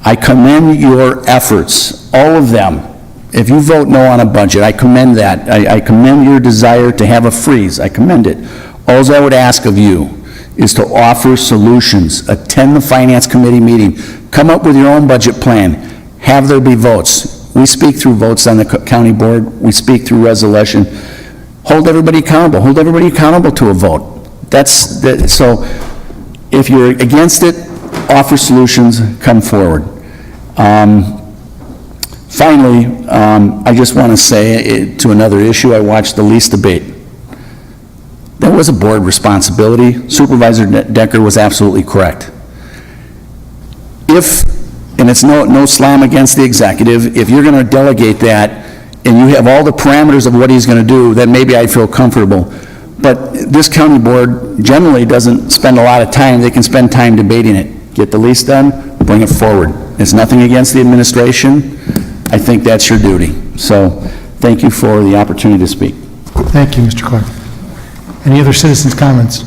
I commend your efforts, all of them. If you vote no on a budget, I commend that. I commend your desire to have a freeze. I commend it. All I would ask of you is to offer solutions. Attend the Finance Committee meeting. Come up with your own budget plan. Have there be votes. We speak through votes on the county board. We speak through resolution. Hold everybody accountable. Hold everybody accountable to a vote. So if you're against it, offer solutions, come forward. Finally, I just want to say to another issue, I watched the lease debate. That was a board responsibility. Supervisor Decker was absolutely correct. And it's no slam against the executive, if you're going to delegate that and you have all the parameters of what he's going to do, then maybe I'd feel comfortable. But this county board generally doesn't spend a lot of time. They can spend time debating it. Get the lease done, bring it forward. It's nothing against the administration. I think that's your duty. So thank you for the opportunity to speak. Thank you, Mr. Clark. Any other citizens' comments?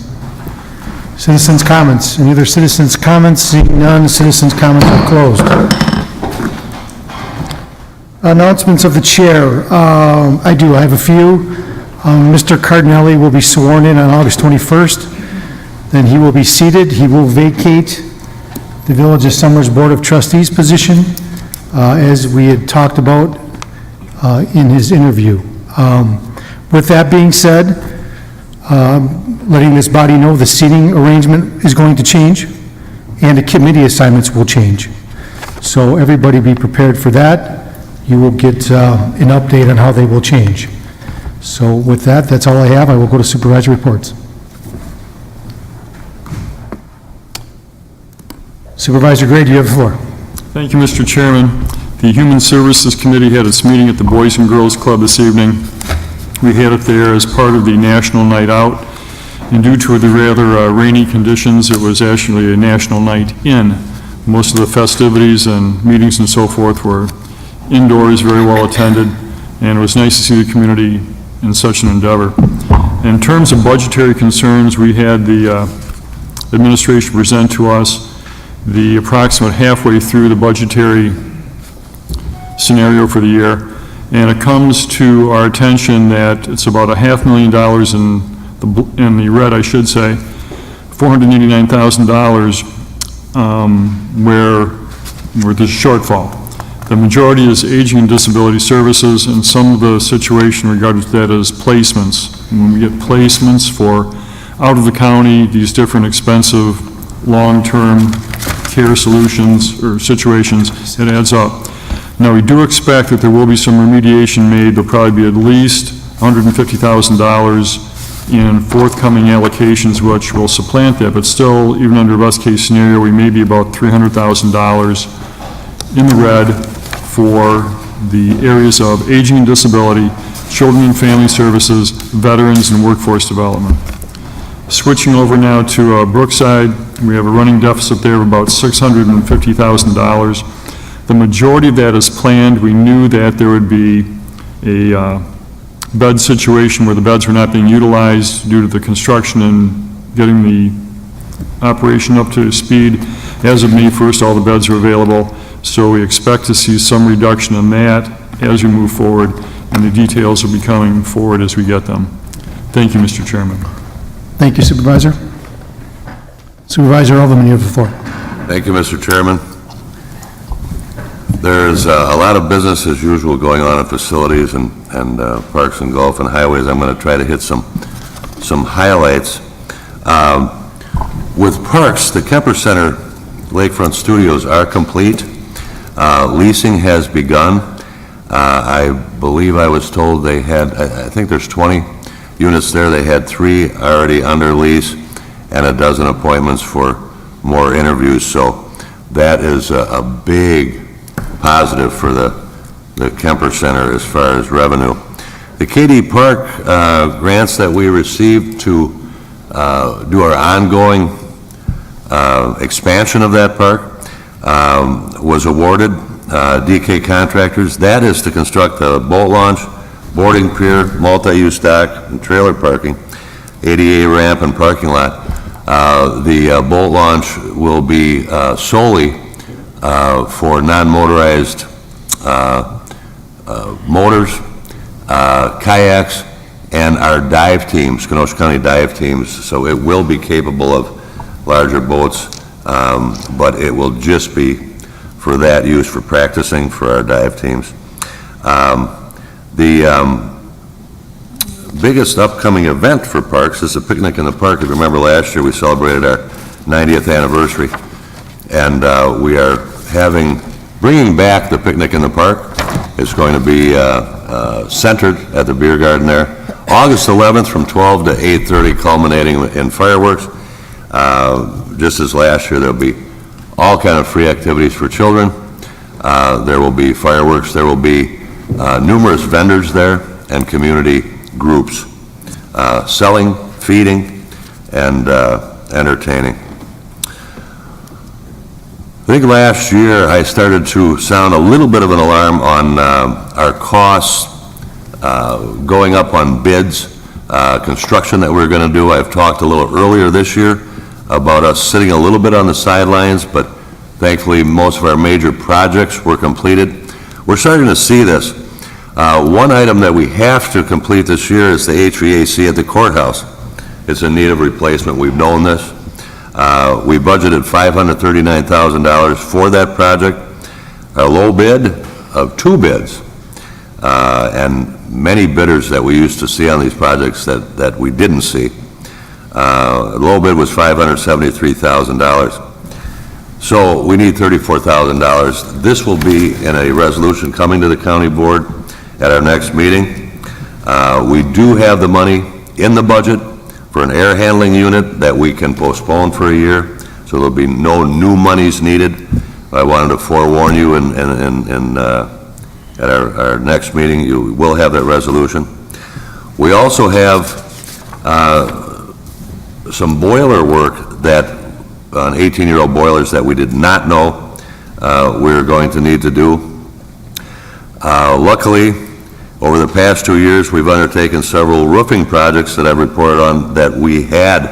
Citizens' comments. Any other citizens' comments? Seeing none, citizens' comments are closed. Announcements of the chair. I have a few. Mr. Cardinelli will be sworn in on August 21st. Then he will be seated. He will vacate the Village of Summers Board of Trustees position, as we had talked about in his interview. With that being said, letting this body know the seating arrangement is going to change and the committee assignments will change. So everybody be prepared for that. You will get an update on how they will change. So with that, that's all I have. I will go to supervisor reports. Supervisor Gray, do you have the floor? Thank you, Mr. Chairman. The Human Services Committee had its meeting at the Boys and Girls Club this evening. We had it there as part of the National Night Out. And due to the rather rainy conditions, it was actually a national night in. Most of the festivities and meetings and so forth were indoors, very well attended, and it was nice to see the community in such an endeavor. In terms of budgetary concerns, we had the administration present to us the approximate halfway through the budgetary scenario for the year, and it comes to our attention that it's about $500,000 in the red, I should say, $489,000 where there's a shortfall. The majority is aging and disability services, and some of the situation regarding that is placements. When we get placements for out of the county, these different expensive long-term care solutions or situations, it adds up. Now, we do expect that there will be some remediation made. There'll probably be at least $150,000 in forthcoming allocations which will supplant that, but still, even under best-case scenario, we may be about $300,000 in the red for the areas of aging and disability, children and family services, veterans, and workforce development. Switching over now to Brookside, we have a running deficit there of about $650,000. The majority of that is planned. We knew that there would be a bed situation where the beds were not being utilized due to the construction and getting the operation up to speed. As of May 1st, all the beds are available, so we expect to see some reduction in that as we move forward, and the details will be coming forward as we get them. Thank you, Mr. Chairman. Thank you, Supervisor. Supervisor Overman, you have the floor. Thank you, Mr. Chairman. There's a lot of business as usual going on in facilities and parks and golf and highways. I'm going to try to hit some highlights. With parks, the Kemper Center Lakefront Studios are complete. Leasing has begun. I believe I was told they had, I think there's 20 units there. They had 3 already under lease and a dozen appointments for more interviews. So that is a big positive for the Kemper Center as far as revenue. The KD Park grants that we received to do our ongoing expansion of that park was awarded DK Contractors. That is to construct a boat launch, boarding pier, multi-use dock, and trailer parking, ADA ramp, and parking lot. The boat launch will be solely for non-motorized motors, kayaks, and our dive teams, Kenosha County dive teams. So it will be capable of larger boats, but it will just be for that use, for practicing for our dive teams. The biggest upcoming event for parks is a picnic in the park. If you remember last year, we celebrated our 90th anniversary, and we are bringing back the picnic in the park. It's going to be centered at the beer garden there. August 11th from 12 to 8:30, culminating in fireworks. Just as last year, there'll be all kind of free activities for children. There will be fireworks. There will be numerous vendors there and community groups selling, feeding, and entertaining. I think last year I started to sound a little bit of an alarm on our costs going up on bids, construction that we're going to do. I've talked a little earlier this year about us sitting a little bit on the sidelines, but thankfully most of our major projects were completed. We're starting to see this. One item that we have to complete this year is the HVAC at the courthouse. It's in need of replacement. We've known this. We budgeted $539,000 for that project. A low bid of 2 bids, and many bidders that we used to see on these projects that we didn't see. The low bid was $573,000. So we need $34,000. This will be in a resolution coming to the county board at our next meeting. We do have the money in the budget for an air handling unit that we can postpone for a year, so there'll be no new monies needed. I wanted to forewarn you at our next meeting, you will have that resolution. We also have some boiler work that, on 18-year-old boilers that we did not know we were going to need to do. Luckily, over the past 2 years, we've undertaken several roofing projects that I've reported on that we had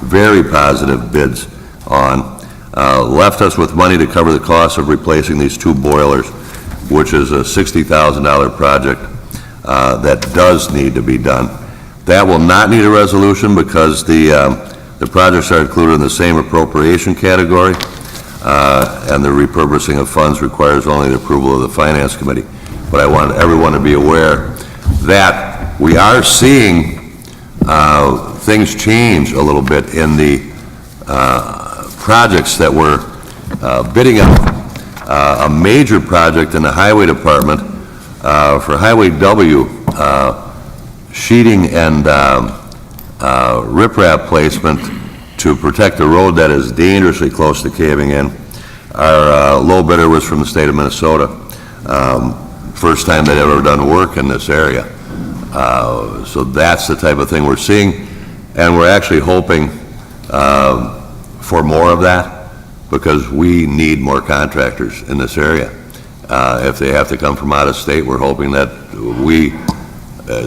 very positive bids on, left us with money to cover the cost of replacing these 2 boilers, which is a $60,000 project that does need to be done. That will not need a resolution because the projects are included in the same appropriation category, and the repurposing of funds requires only the approval of the Finance Committee. But I want everyone to be aware that we are seeing things change a little bit in the projects that we're bidding on. A major project in the Highway Department for Highway W, sheeting and riprap placement to protect a road that is dangerously close to caving in. Our low bidder was from the state of Minnesota. First time they'd ever done work in this area. So that's the type of thing we're seeing, and we're actually hoping for more of that because we need more contractors in this area. If they have to come from out of state, we're hoping that we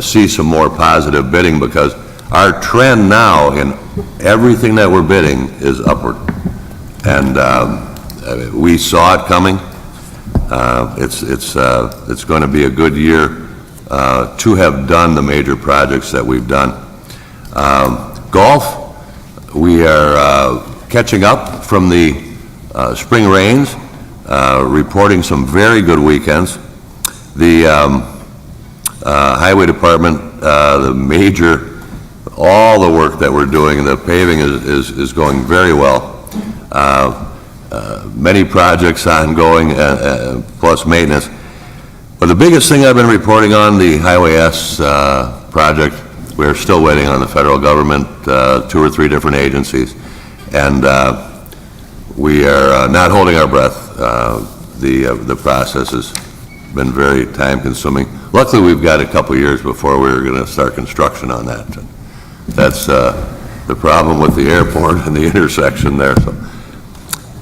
see some more positive bidding because our trend now in everything that we're bidding is upward. And we saw it coming. It's going to be a good year to have done the major projects that we've done. Golf, we are catching up from the spring rains, reporting some very good weekends. The Highway Department, the major, all the work that we're doing, the paving is going very well. Many projects ongoing, plus maintenance. But the biggest thing I've been reporting on, the Highway S project, we're still waiting on the federal government, 2 or 3 different agencies. And we are not holding our breath. The process has been very time-consuming. Luckily, we've got a couple years before we're going to start construction on that. That's the problem with the airport and the intersection there. So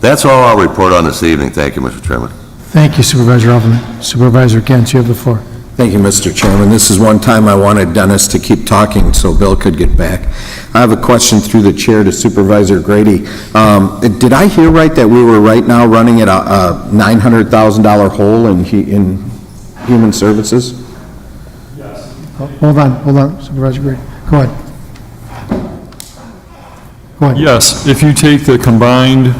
that's all I'll report on this evening. Thank you, Mr. Chairman. Thank you, Supervisor Alverman. Supervisor Kent, you have the floor. Thank you, Mr. Chairman. This is one time I wanted Dennis to keep talking so Bill could get back. I have a question through the chair to Supervisor Grady. Did I hear right that we were right now running at a $900,000 hole in human services? Yes. Hold on, Supervisor Grady. Go ahead. Go ahead. Yes, if you take the combined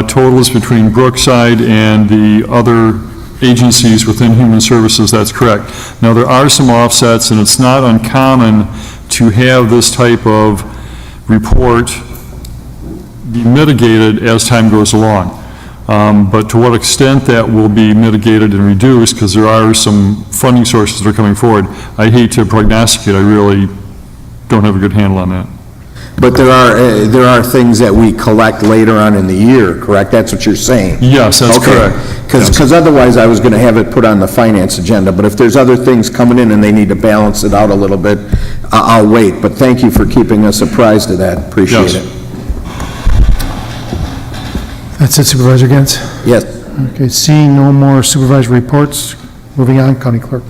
totals between Brookside and the other agencies within Human Services, that's correct. Now, there are some offsets, and it's not uncommon to have this type of report be mitigated as time goes along. But to what extent that will be mitigated and reduced, because there are some funding sources that are coming forward, I hate to prognosticate. I really don't have a good handle on that. But there are things that we collect later on in the year, correct? That's what you're saying? Yes, that's correct. Because otherwise I was going to have it put on the finance agenda, but if there's other things coming in and they need to balance it out a little bit, I'll wait. But thank you for keeping us apprised of that. Appreciate it. That's it, Supervisor Gens? Yes. Okay, seeing no more supervisory reports, moving on, County Clerk.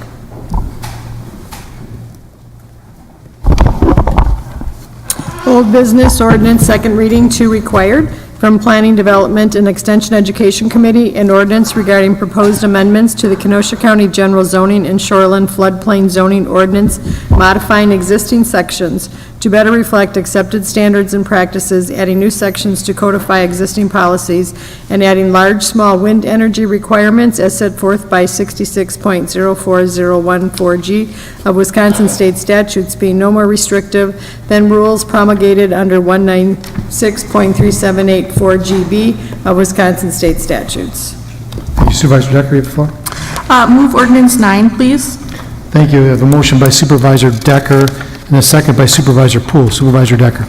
Old business ordinance, second reading, 2 required, from Planning, Development, and Extension Education Committee, an ordinance regarding proposed amendments to the Kenosha County General Zoning and Shoreland Floodplain Zoning Ordinance, modifying existing sections to better reflect accepted standards and practices, adding new sections to codify existing policies, and adding large, small wind energy requirements as set forth by 66.04014G of Wisconsin State statutes, being no more restrictive than rules promulgated under 196.3784GB of Wisconsin State statutes. Thank you, Supervisor Decker, you have the floor. Move ordinance 9, please. Thank you. We have a motion by Supervisor Decker and a second by Supervisor Poole. Supervisor Decker.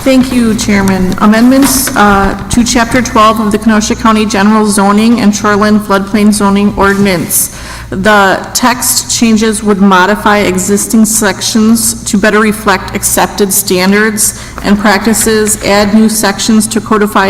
Thank you, Chairman. Amendments to Chapter 12 of the Kenosha County General Zoning and Shoreland Floodplain Zoning Ordinance. The text changes would modify existing sections to better reflect accepted standards and practices, add new sections to codify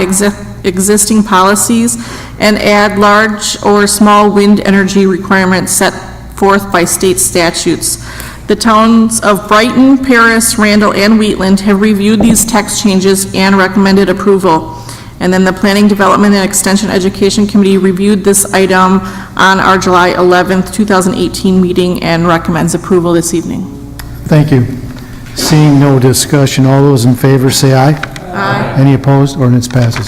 existing policies, and add large or small wind energy requirements set forth by state statutes. The towns of Brighton, Paris, Randall, and Wheatland have reviewed these text changes and recommended approval. And then the Planning, Development, and Extension Education Committee reviewed this item on our July 11th, 2018 meeting and recommends approval this evening. Thank you. Seeing no discussion, all those in favor say aye. Aye. Any opposed? Ordinance passes.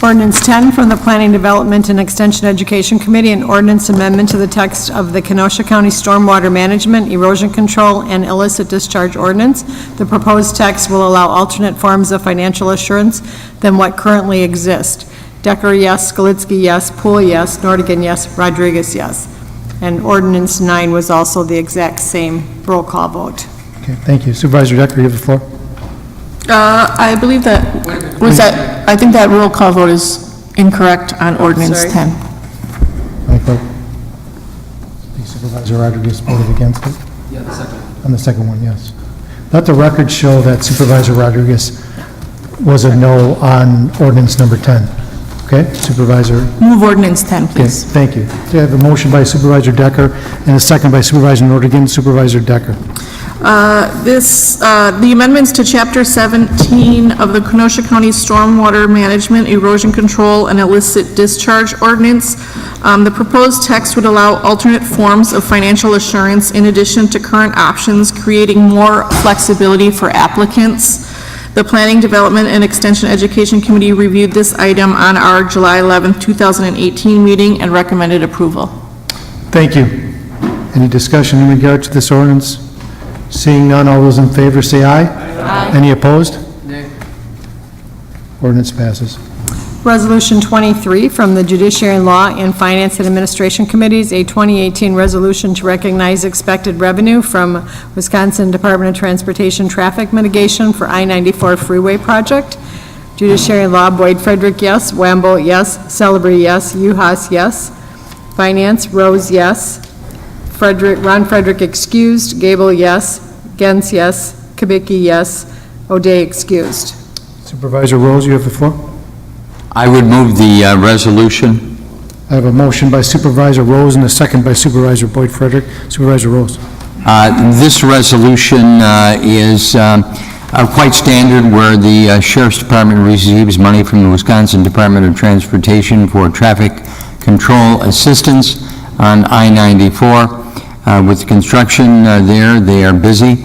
Ordinance 10 from the Planning, Development, and Extension Education Committee, an ordinance amendment to the text of the Kenosha County Stormwater Management, Erosion Control, and Illicit Discharge Ordinance. The proposed text will allow alternate forms of financial assurance than what currently exist. Decker, yes. Skalitsky, yes. Poole, yes. Nordigan, yes. Rodriguez, yes. And ordinance 9 was also the exact same roll call vote. Okay, thank you. Supervisor Decker, you have the floor. I believe I think that roll call vote is incorrect on ordinance 10. Michael? I think Supervisor Rodriguez voted against it? Yeah, the second. On the second one, yes. Let the record show that Supervisor Rodriguez was a no on ordinance number 10. Okay, Supervisor? Move ordinance 10, Okay, please. thank you. So I have a motion by Supervisor Decker and a second by Supervisor Nordigan. Supervisor Decker. The amendments to Chapter 17 of the Kenosha County Stormwater Management, Erosion Control, and Illicit Discharge Ordinance. The proposed text would allow alternate forms of financial assurance in addition to current options, creating more flexibility for applicants. The Planning, Development, and Extension Education Committee reviewed this item on our July 11, 2018 meeting and recommended approval. Thank you. Any discussion in regard to this ordinance? Seeing none, all those in favor say aye. Aye. Any opposed? Nay. Ordinance passes. Resolution 23 from the Judiciary and Law and Finance and Administration Committees, a 2018 resolution to recognize expected revenue from Wisconsin Department of Transportation traffic mitigation for I-94 freeway project. Judiciary and Law, Boyd Frederick, yes. Wamble, yes. Celebrity, yes. Uhas, yes. Finance, Rose, yes. Ron Frederick excused. Gable, yes. Gens, yes. Kubicki, yes. O'Day excused. Supervisor Rose, you have the floor. I would move the resolution. I have a motion by Supervisor Rose and a second by Supervisor Boyd Frederick. Supervisor Rose. This resolution is quite standard, where the Sheriff's Department receives money from the Wisconsin Department of Transportation for traffic control assistance on I-94. With construction there, they are busy.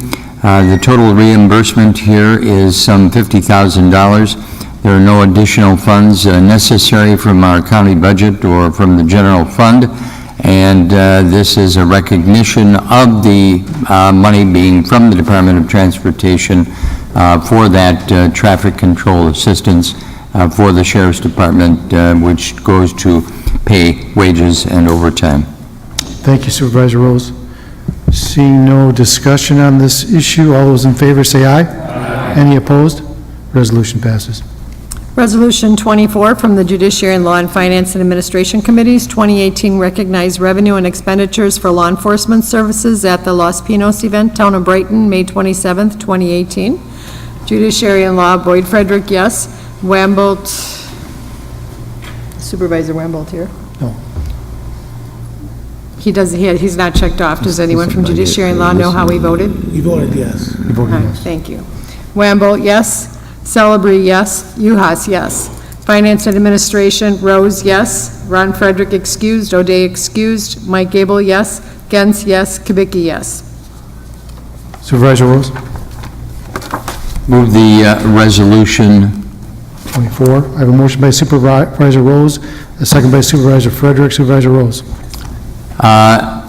The total reimbursement here is some $50,000. There are no additional funds necessary from our county budget or from the general fund, and this is a recognition of the money being from the Department of Transportation for that traffic control assistance for the Sheriff's Department, which goes to pay wages and overtime. Thank you, Supervisor Rose. Seeing no discussion on this issue, all those in favor say aye. Aye. Any opposed? Resolution passes. Resolution 24 from the Judiciary and Law and Finance and Administration Committees, 2018 recognized revenue and expenditures for law enforcement services at the Los Pinos event, Town of Brighton, May 27th, 2018. Judiciary and Law, Boyd Frederick, yes. Wambolt, Supervisor Wambolt here? No. He's not checked off. Does anyone from Judiciary and Law know how he voted? You voted yes. You voted yes. Thank you. Wambolt, yes. Celebrity, yes. Uhas, yes. Finance and Administration, Rose, yes. Ron Frederick excused. O'Day excused. Mike Gable, yes. Gens, yes. Kubicki, yes. Supervisor Rose. Move the resolution. 24. I have a motion by Supervisor Rose, a second by Supervisor Frederick. Supervisor Rose.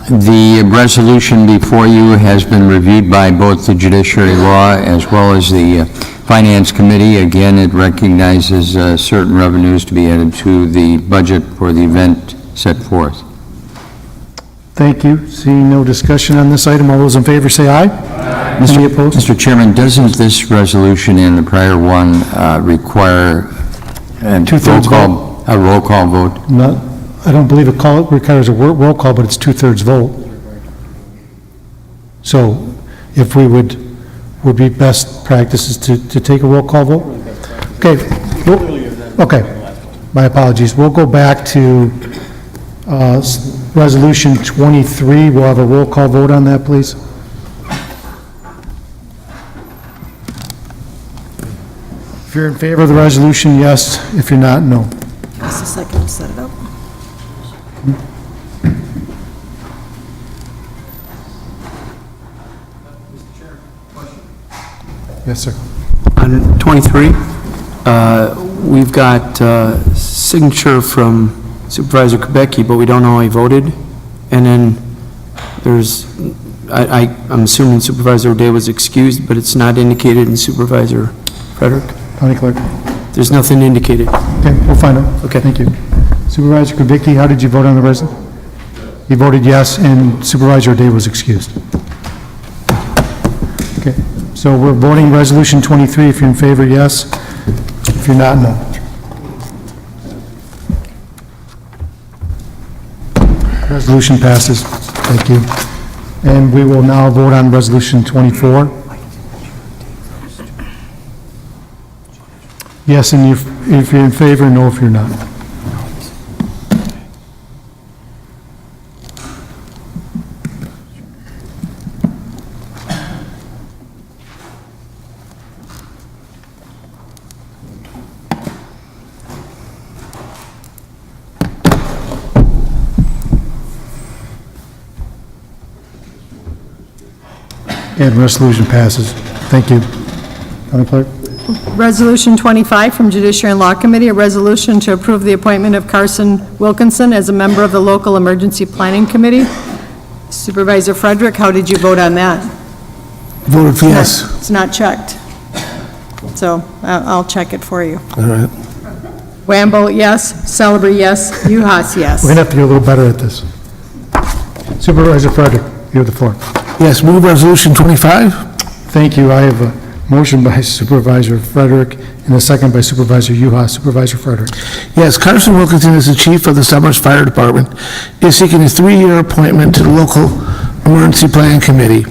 The resolution before you has been reviewed by both the Judiciary Law as well as the Finance Committee. Again, it recognizes certain revenues to be added to the budget for the event set forth. Thank you. Seeing no discussion on this item, all those in favor say aye. Aye. Any opposed? Mr. Chairman, doesn't this resolution and the prior one require a roll call vote? Not, I don't believe a call requires a roll call, but it's 2/3 vote. So if we would be best practices to take a roll call vote? Okay. Okay. My apologies. We'll go back to Resolution 23. We'll have a roll call vote on that, please. If you're in favor of the resolution, yes. If you're not, no. Just a second to set it up. Yes, sir. On 23, we've got signature from Supervisor Kubecki, but we don't know how he voted. And then there's, I'm assuming Supervisor O'Day was excused, but it's not indicated in Supervisor Frederick. County Clerk. There's nothing indicated. Okay, we'll find out. Okay. Thank you. Supervisor Kubicki, how did you vote on the resolution? He voted yes, and Supervisor O'Day was excused. Okay, so we're voting Resolution 23. If you're in favor, yes. If you're not, no. Resolution passes. Thank you. And we will now vote on Resolution 24. Yes, and if you're in favor, no if you're not. And resolution passes. Thank you. County Clerk? Resolution 25 from Judiciary and Law Committee, a resolution to approve the appointment of Carson Wilkinson as a member of the Local Emergency Planning Committee. Supervisor Frederick, how did you vote on that? Voted for yes. It's not checked. So I'll check it for you. All right. Wambo, yes. Celebrity, yes. Uhas, yes. We're going to have to get a little better at this. Supervisor Frederick, you have the floor. Yes, move Resolution 25. Thank you. I have a motion by Supervisor Frederick and a second by Supervisor Uhas. Supervisor Frederick. Yes, Carson Wilkinson is the chief of the Summers Fire Department, is seeking a 3-year appointment to the Local Emergency Planning Committee.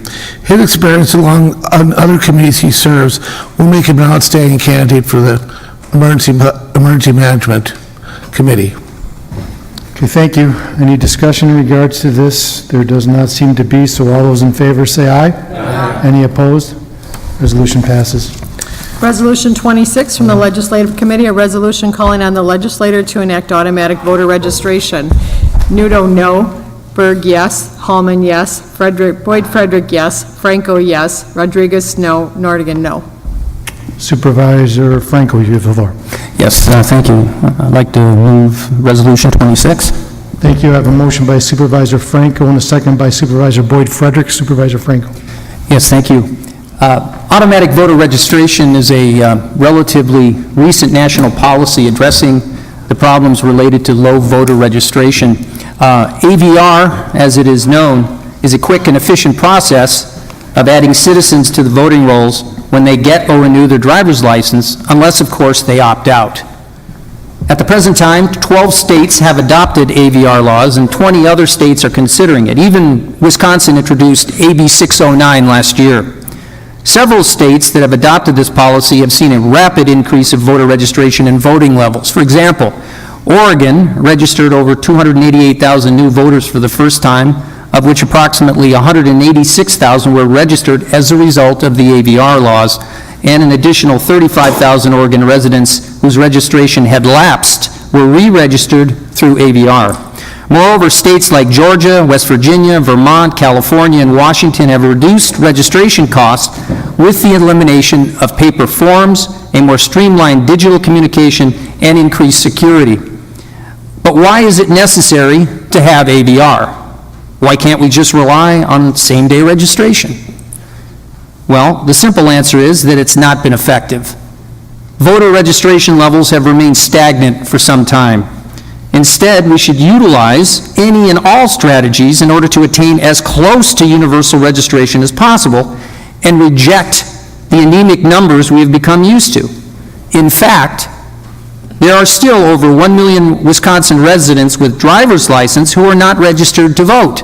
His experience along on other committees he serves will make him an outstanding candidate for the Emergency Management Committee. Okay, thank you. Any discussion in regards to this? There does not seem to be, so all those in favor say aye. Aye. Any opposed? Resolution passes. Resolution 26 from the Legislative Committee, a resolution calling on the legislator to enact automatic voter registration. Nudo, no. Berg, yes. Hallman, yes. Boyd Frederick, yes. Franco, yes. Rodriguez, no. Nordigan, no. Supervisor Franco, you have the floor. Yes, thank you. I'd like to move Resolution 26. Thank you. I have a motion by Supervisor Franco and a second by Supervisor Boyd Frederick. Supervisor Franco. Yes, thank you. Automatic voter registration is a relatively recent national policy addressing the problems related to low voter registration. AVR, as it is known, is a quick and efficient process of adding citizens to the voting rolls when they get or renew their driver's license, unless, of course, they opt out. At the present time, 12 states have adopted AVR laws, and 20 other states are considering it. Even Wisconsin introduced AB 609 last year. Several states that have adopted this policy have seen a rapid increase of voter registration and voting levels. For example, Oregon registered over 288,000 new voters for the first time, of which approximately 186,000 were registered as a result of the AVR laws, and an additional 35,000 Oregon residents whose registration had lapsed were re-registered through AVR. Moreover, states like Georgia, West Virginia, Vermont, California, and Washington have reduced registration costs with the elimination of paper forms, a more streamlined digital communication, and increased security. But why is it necessary to have AVR? Why can't we just rely on same-day registration? Well, the simple answer is that it's not been effective. Voter registration levels have remained stagnant for some time. Instead, we should utilize any and all strategies in order to attain as close to universal registration as possible and reject the anemic numbers we have become used to. In fact, There are still over 1 million Wisconsin residents with driver's license who are not registered to vote.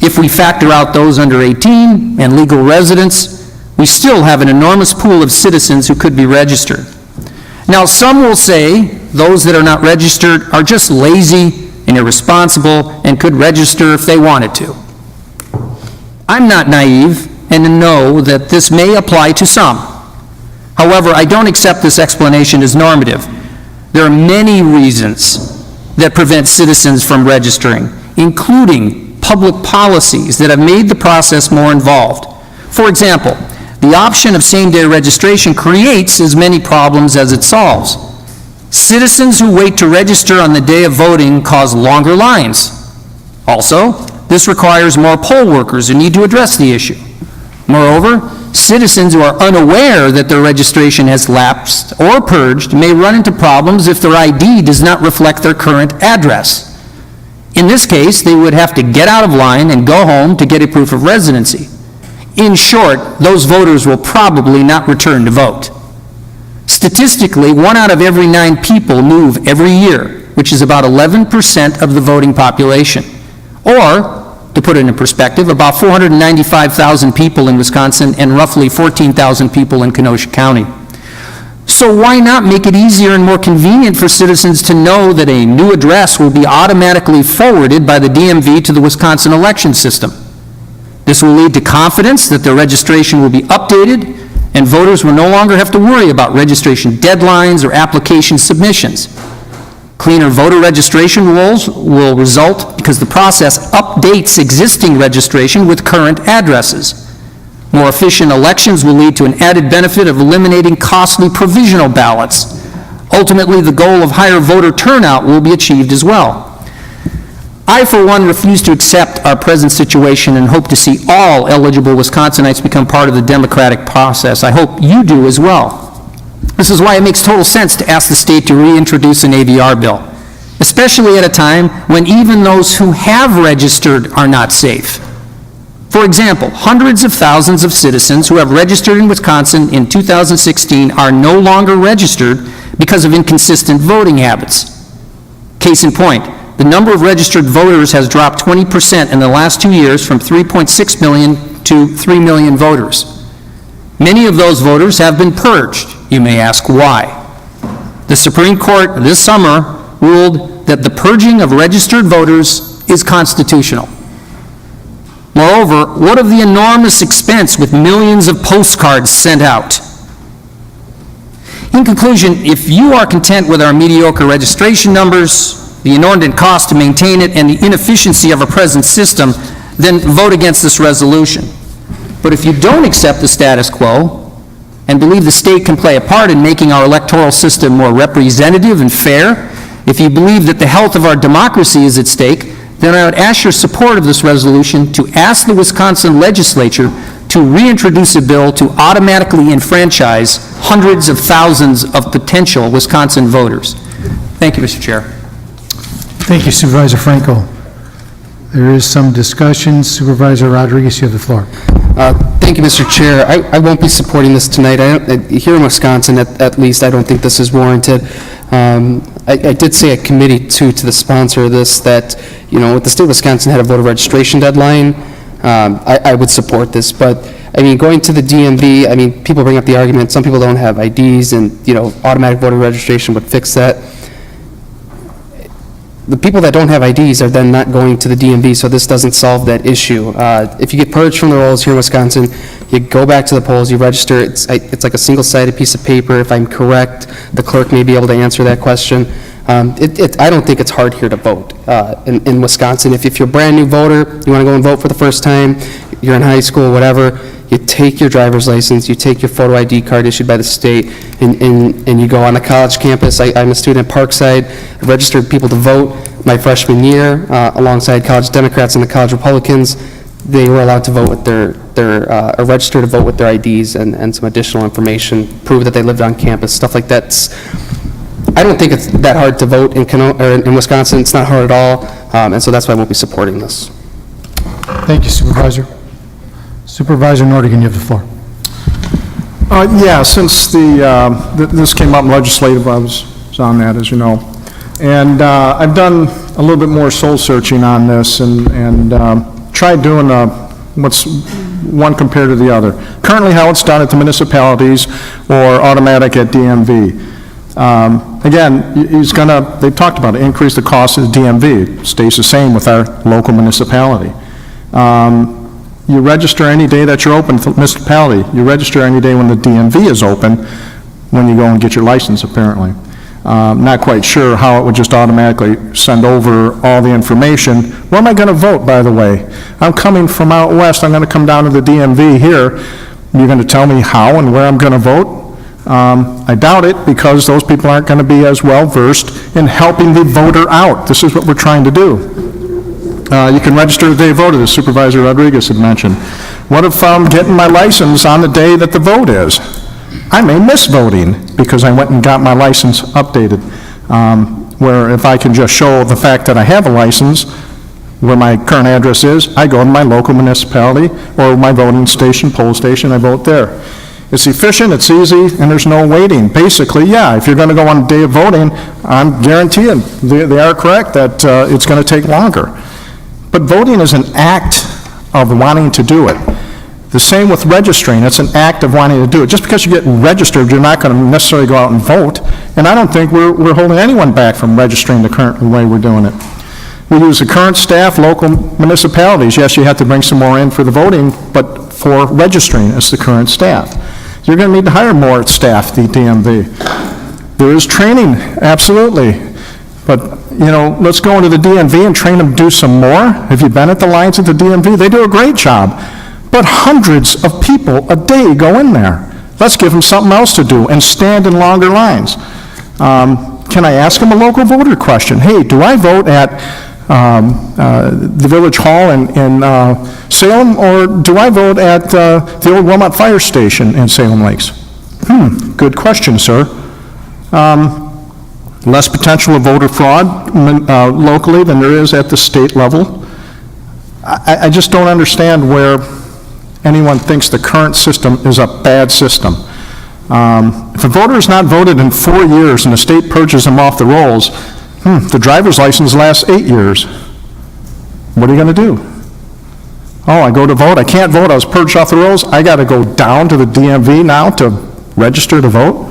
If we factor out those under 18 and legal residents, we still have an enormous pool of citizens who could be registered. Now, some will say those that are not registered are just lazy and irresponsible and could register if they wanted to. I'm not naive and know that this may apply to some. However, I don't accept this explanation as normative. There are many reasons that prevent citizens from registering, including public policies that have made the process more involved. For example, the option of same-day registration creates as many problems as it solves. Citizens who wait to register on the day of voting cause longer lines. Also, this requires more poll workers who need to address the issue. Moreover, citizens who are unaware that their registration has lapsed or purged may run into problems if their ID does not reflect their current address. In this case, they would have to get out of line and go home to get a proof of residency. In short, those voters will probably not return to vote. Statistically, 1 out of every 9 people move every year, which is about 11% of the voting population. Or, to put it in perspective, about 495,000 people in Wisconsin and roughly 14,000 people in Kenosha County. So why not make it easier and more convenient for citizens to know that a new address will be automatically forwarded by the DMV to the Wisconsin election system? This will lead to confidence that their registration will be updated and voters will no longer have to worry about registration deadlines or application submissions. Cleaner voter registration rolls will result because the process updates existing registration with current addresses. More efficient elections will lead to an added benefit of eliminating costly provisional ballots. Ultimately, the goal of higher voter turnout will be achieved as well. I, for one, refuse to accept our present situation and hope to see all eligible Wisconsinites become part of the democratic process. I hope you do as well. This is why it makes total sense to ask the state to reintroduce an AVR bill, especially at a time when even those who have registered are not safe. For example, hundreds of thousands of citizens who have registered in Wisconsin in 2016 are no longer registered because of inconsistent voting habits. Case in point, the number of registered voters has dropped 20% in the last 2 years from 3.6 million to 3 million voters. Many of those voters have been purged. You may ask why. The Supreme Court this summer ruled that the purging of registered voters is constitutional. Moreover, what of the enormous expense with millions of postcards sent out? In conclusion, if you are content with our mediocre registration numbers, the inordinate cost to maintain it, and the inefficiency of our present system, then vote against this resolution. But if you don't accept the status quo and believe the state can play a part in making our electoral system more representative and fair, if you believe that the health of our democracy is at stake, then I would ask your support of this resolution to ask the Wisconsin legislature to reintroduce a bill to automatically enfranchise hundreds of thousands of potential Wisconsin voters. Thank you, Mr. Chair. Thank you, Supervisor Franco. There is some discussion. Supervisor Rodriguez, you have the floor. Thank you, Mr. Chair. I won't be supporting this tonight. Here in Wisconsin, at least, I don't think this is warranted. I did say at committee, too, to the sponsor of this, that, you know, if the state of Wisconsin had a voter registration deadline, I would support this. But, I mean, going to the DMV, I mean, people bring up the argument, some people don't have IDs, and, you know, automatic voter registration would fix that. The people that don't have IDs are then not going to the DMV, so this doesn't solve that issue. If you get purged from the rolls here in Wisconsin, you go back to the polls, you register, it's like a single-sided piece of paper. If I'm correct, the clerk may be able to answer that question. I don't think it's hard here to vote in Wisconsin. If you're a brand-new voter, you want to go and vote for the first time, you're in high school, whatever, you take your driver's license, you take your photo ID card issued by the state, and you go on the college campus. I'm a student at Parkside. I registered people to vote my freshman year alongside college Democrats and the college Republicans. They were allowed to vote with or register to vote with their IDs and some additional information, prove that they lived on campus, stuff like that. I don't think it's that hard to vote in Wisconsin. It's not hard at all, and so that's why I won't be supporting this. Thank you, Supervisor. Supervisor Nordigan, you have the floor. Yeah, since this came up in legislative, I was on that, as you know. And I've done a little bit more soul searching on this and tried doing what's one compared to the other. Currently, how it's done at the municipalities or automatic at DMV. Again, they've talked about it, increase the cost of the DMV. It stays the same with our local municipality. You register any day that you're open for the municipality. You register any day when the DMV is open, when you go and get your license, apparently. Not quite sure how it would just automatically send over all the information. Where am I going to vote, by the way? I'm coming from out west. I'm going to come down to the DMV here. You're going to tell me how and where I'm going to vote? I doubt it, because those people aren't going to be as well versed in helping the voter out. This is what we're trying to do. You can register the day you voted, as Supervisor Rodriguez had mentioned. What if I'm getting my license on the day that the vote is? I may miss voting because I went and got my license updated. Where if I can just show the fact that I have a license, where my current address is, I go to my local municipality or my voting station, poll station, I vote there. It's efficient, it's easy, and there's no waiting. Basically, yeah, if you're going to go on the day of voting, I'm guaranteeing, they are correct, that it's going to take longer. But voting is an act of wanting to do it. The same with registering. It's an act of wanting to do it. Just because you get registered, you're not going to necessarily go out and vote. And I don't think we're holding anyone back from registering the current way we're doing it. We use the current staff, local municipalities. Yes, you have to bring some more in for the voting, but for registering, it's the current staff. You're going to need to hire more staff, the DMV. There is training, absolutely. But, you know, let's go into the DMV and train them to do some more. Have you been at the lines at the DMV? They do a great job. But hundreds of people a day go in there. Let's give them something else to do and stand in longer lines. Can I ask them a local voter question? Hey, do I vote at the Village Hall in Salem, or do I vote at the old Wilmot Fire Station in Salem Lakes? Good question, sir. Less potential of voter fraud locally than there is at the state level. I just don't understand where anyone thinks the current system is a bad system. If a voter is not voted in 4 years and the state purges them off the rolls, the driver's license lasts 8 years. What are you going to do? Oh, I go to vote. I can't vote. I was purged off the rolls. I got to go down to the DMV now to register to vote.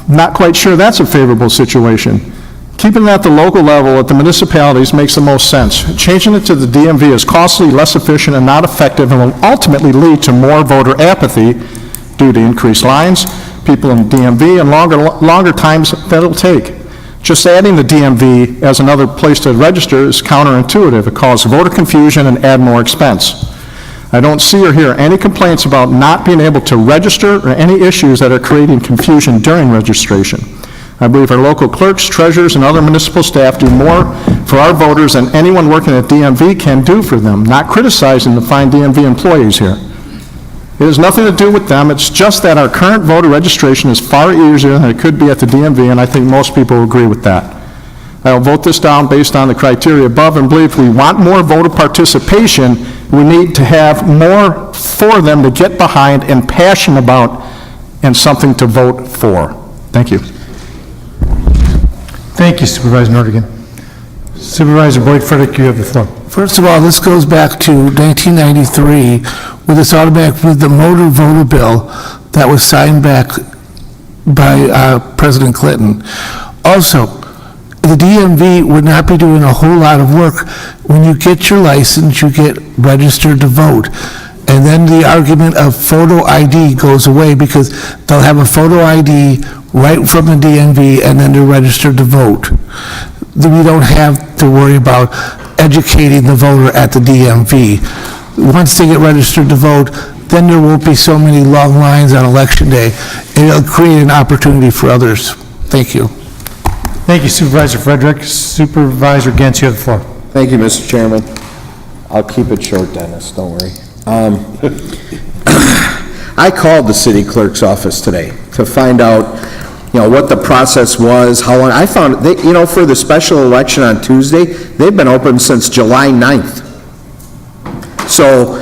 Not quite sure that's a favorable situation. Keeping it at the local level, at the municipalities, makes the most sense. Changing it to the DMV is costly, less efficient, and not effective, and will ultimately lead to more voter apathy due to increased lines, people in DMV, and longer times that it'll take. Just adding the DMV as another place to register is counterintuitive. It causes voter confusion and add more expense. I don't see or hear any complaints about not being able to register or any issues that are creating confusion during registration. I believe our local clerks, treasurers, and other municipal staff do more for our voters than anyone working at DMV can do for them, not criticizing the fine DMV employees here. It has nothing to do with them. It's just that our current voter registration is far easier than it could be at the DMV, and I think most people will agree with that. I will vote this down based on the criteria above and believe if we want more voter participation, we need to have more for them to get behind and passionate about and something to vote for. Thank you. Thank you, Supervisor Nordigan. Supervisor Boyd Frederick, you have the floor. First of all, this goes back to 1993 with the motor voter bill that was signed back by President Clinton. Also, the DMV would not be doing a whole lot of work. When you get your license, you get registered to vote. And then the argument of photo ID goes away because they'll have a photo ID right from the DMV and then they're registered to vote. We don't have to worry about educating the voter at the DMV. Once they get registered to vote, then there won't be so many long lines on Election Day. It'll create an opportunity for others. Thank you. Thank you, Supervisor Frederick. Supervisor Gens, you have the floor. Thank you, Mr. Chairman. I'll keep it short, Dennis, don't worry. I called the city clerk's office today to find out, what the process was, how long. I found, for the special election on Tuesday, they've been open since July 9th. So,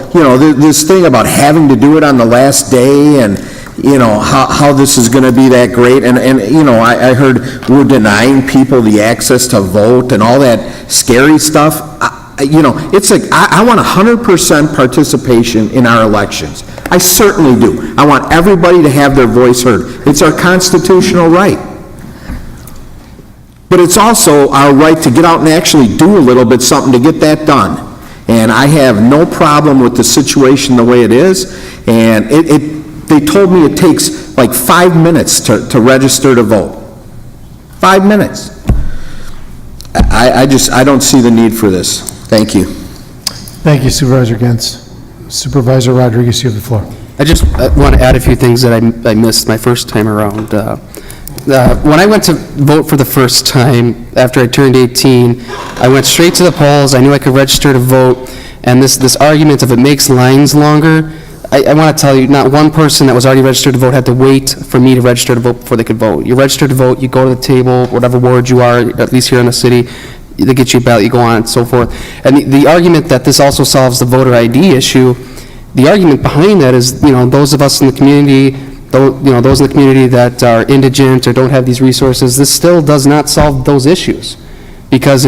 this thing about having to do it on the last day and, how this is gonna be that great, and, I heard we're denying people the access to vote and all that scary stuff. It's like, I want 100% participation in our elections. I certainly do. I want everybody to have their voice heard. It's our constitutional right. But it's also our right to get out and actually do a little bit something to get that done. And I have no problem with the situation the way it is, and they told me it takes like 5 minutes to register to vote. 5 minutes. I don't see the need for this. Thank you. Thank you, Supervisor Gens. Supervisor Rodriguez, you have the floor. I just want to add a few things that I missed my first time around. When I went to vote for the first time, after I turned 18, I went straight to the polls. I knew I could register to vote, and this argument of it makes lines longer, I want to tell you, not one person that was already registered to vote had to wait for me to register to vote before they could vote. You register to vote, you go to the table, whatever ward you are, at least here in the city, they get you a ballot, you go on and so forth. And the argument that this also solves the voter ID issue, the argument behind that is, those of us in the community, those in the community that are indigent or don't have these resources, this still does not solve those issues. Because,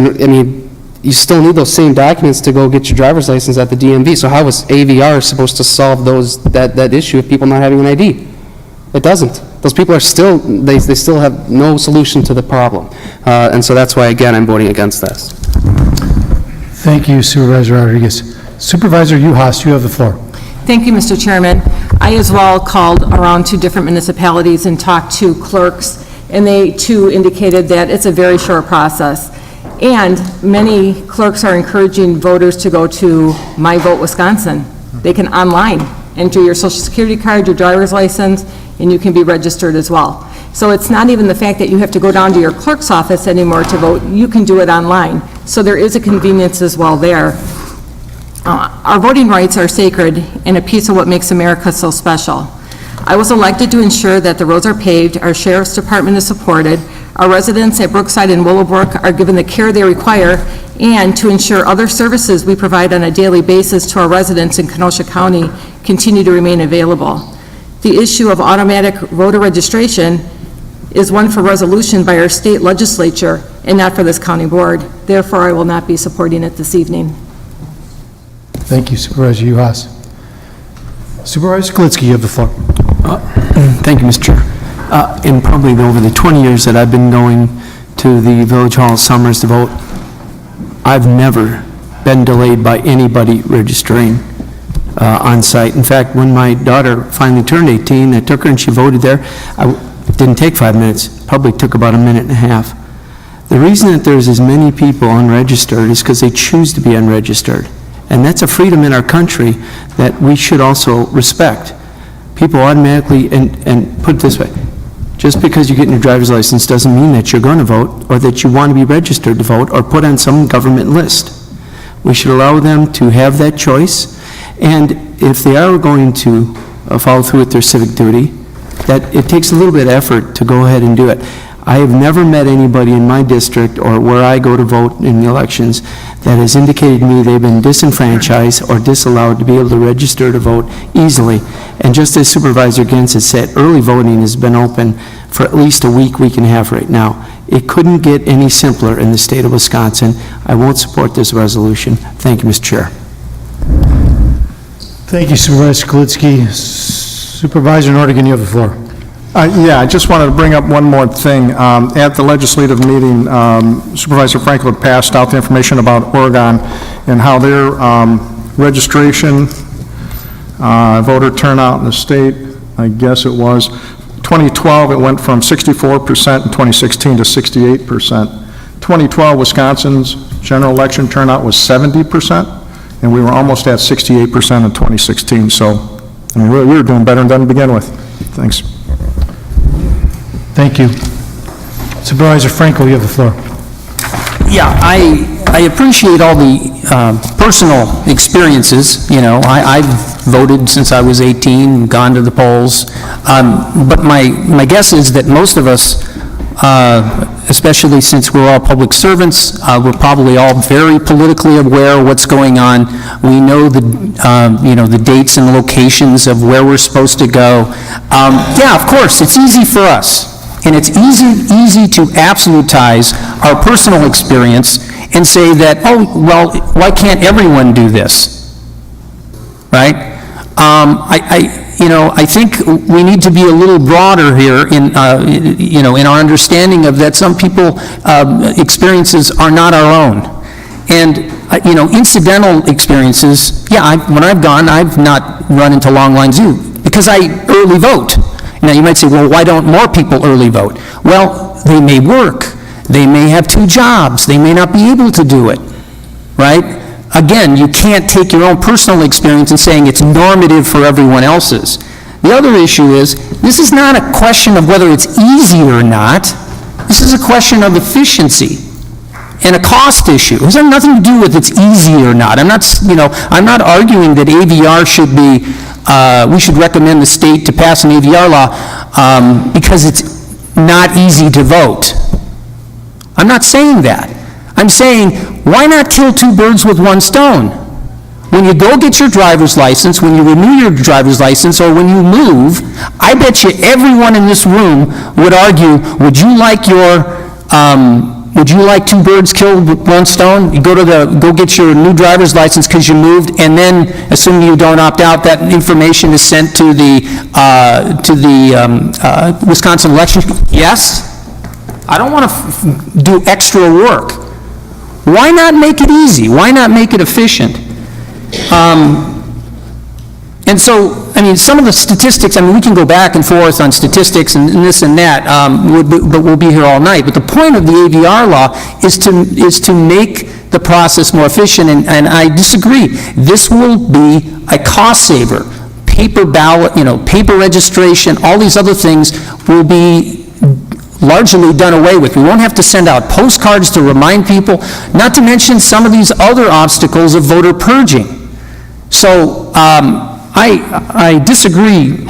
you still need those same documents to go get your driver's license at the DMV. So how is AVR supposed to solve that issue of people not having an ID? It doesn't. Those people are still, they still have no solution to the problem. And so that's why, again, I'm voting against this. Thank you, Supervisor Rodriguez. Supervisor Uhas, you have the floor. Thank you, Mr. Chairman. I as well called around to different municipalities and talked to clerks, and they too indicated that it's a very short process. And many clerks are encouraging voters to go to My Vote Wisconsin. They can online enter your social security card, your driver's license, and you can be registered as well. So it's not even the fact that you have to go down to your clerk's office anymore to vote. You can do it online. So there is a convenience as well there. Our voting rights are sacred and a piece of what makes America so special. I was elected to ensure that the roads are paved, our sheriff's department is supported, our residents at Brookside and Willowbrook are given the care they require, and to ensure other services we provide on a daily basis to our residents in Kenosha County continue to remain available. The issue of automatic voter registration is one for resolution by our state legislature and not for this county board. Therefore, I will not be supporting it this evening. Thank you, Supervisor Uhas. Supervisor Sklitsky, you have the floor. Thank you, Mr. Chair. In probably over the 20 years that I've been going to the Village Hall Summers to vote, I've never been delayed by anybody registering on site. In fact, when my daughter finally turned 18, I took her and she voted there. It didn't take 5 minutes, probably took about a minute and a half. The reason that there's as many people unregistered is because they choose to be unregistered. And that's a freedom in our country that we should also respect. People automatically, and put it this way, just because you're getting your driver's license doesn't mean that you're going to vote or that you want to be registered to vote or put on some government list. We should allow them to have that choice, and if they are going to follow through with their civic duty, that it takes a little bit of effort to go ahead and do it. I have never met anybody in my district or where I go to vote in the elections that has indicated to me they've been disenfranchised or disallowed to be able to register to vote easily. And just as Supervisor Gens has said, early voting has been open for at least a week, week and a half right now. It couldn't get any simpler in the state of Wisconsin. I won't support this resolution. Thank you, Mr. Chair. Thank you, Supervisor Sklitsky. Supervisor Nordigan, you have the floor. Yeah, I just wanted to bring up one more thing. At the legislative meeting, Supervisor Frankel had passed out the information about Oregon and how their registration, voter turnout in the state, I guess it was, 2012, it went from 64% in 2016 to 68%. 2012, Wisconsin's general election turnout was 70%, and we were almost at 68% in 2016. So, I mean, we were doing better than to begin with. Thanks. Thank you. Supervisor Frankel, you have the floor. Yeah, I appreciate all the personal experiences. You know, I've voted since I was 18, gone to the polls. But my guess is that most of us especially since we're all public servants. We're probably all very politically aware of what's going on. We know the dates and locations of where we're supposed to go. Yeah, of course, it's easy for us. And it's easy to absolutize our personal experience and say that, oh, well, why can't everyone do this? Right? I think we need to be a little broader here in our understanding of that some people experiences are not our own. And, incidental experiences, yeah, when I've gone, I've not run into long lines either, because I early vote. Now, you might say, well, why don't more people early vote? Well, they may work. They may have 2 jobs. They may not be able to do it, right? Again, you can't take your own personal experience and saying it's normative for everyone else's. The other issue is, this is not a question of whether it's easy or not. This is a question of efficiency and a cost issue. It has nothing to do with it's easy or not. I'm not arguing that AVR should be, we should recommend the state to pass an AVR law because it's not easy to vote. I'm not saying that. I'm saying, why not kill 2 birds with 1 stone? When you go get your driver's license, when you renew your driver's license, or when you move, I bet you everyone in this room would argue, would you like 2 birds killed with 1 stone? You go get your new driver's license because you moved, and then, assuming you don't opt out, that information is sent to the Wisconsin election. Yes? I don't want to do extra work. Why not make it easy? Why not make it efficient? And so, some of the statistics, we can go back and forth on statistics and this and that, but we'll be here all night. But the point of the AVR law is to make the process more efficient, and I disagree. This will be a cost saver. Paper ballot, paper registration, all these other things will be largely done away with. We won't have to send out postcards to remind people, not to mention some of these other obstacles of voter purging. So I disagree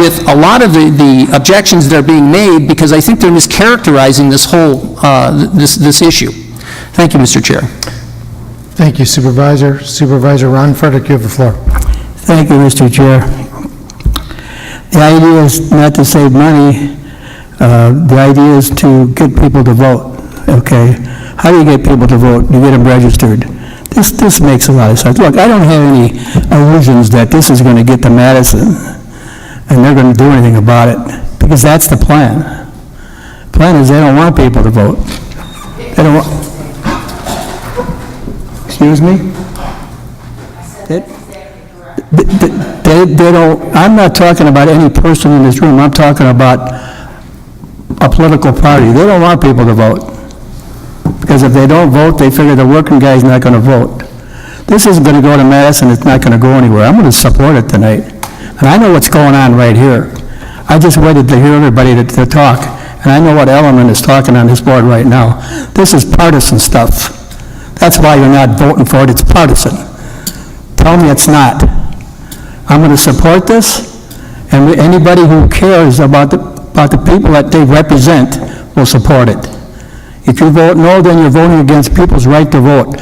with a lot of the objections that are being made, because I think they're mischaracterizing this whole, this issue. Thank you, Mr. Chair. Thank you, Supervisor. Supervisor Ron Frederick, you have the floor. Thank you, Mr. Chair. The idea is not to save money. The idea is to get people to vote, okay? How do you get people to vote? You get them registered. This makes a lot of sense. Look, I don't have any illusions that this is going to get to Madison and they're going to do anything about it, because that's the plan. The plan is they don't want people to vote. They don't want... Excuse me? They don't... I'm not talking about any person in this room. I'm talking about a political party. They don't want people to vote. Because if they don't vote, they figure the working guy's not going to vote. This isn't going to go to Madison. It's not going to go anywhere. I'm going to support it tonight. And I know what's going on right here. I just waited to hear everybody to talk, and I know what element is talking on this board right now. This is partisan stuff. That's why you're not voting for it. It's partisan. Tell me it's not. I'm going to support this, and anybody who cares about the people that they represent will support it. If you vote no, then you're voting against people's right to vote.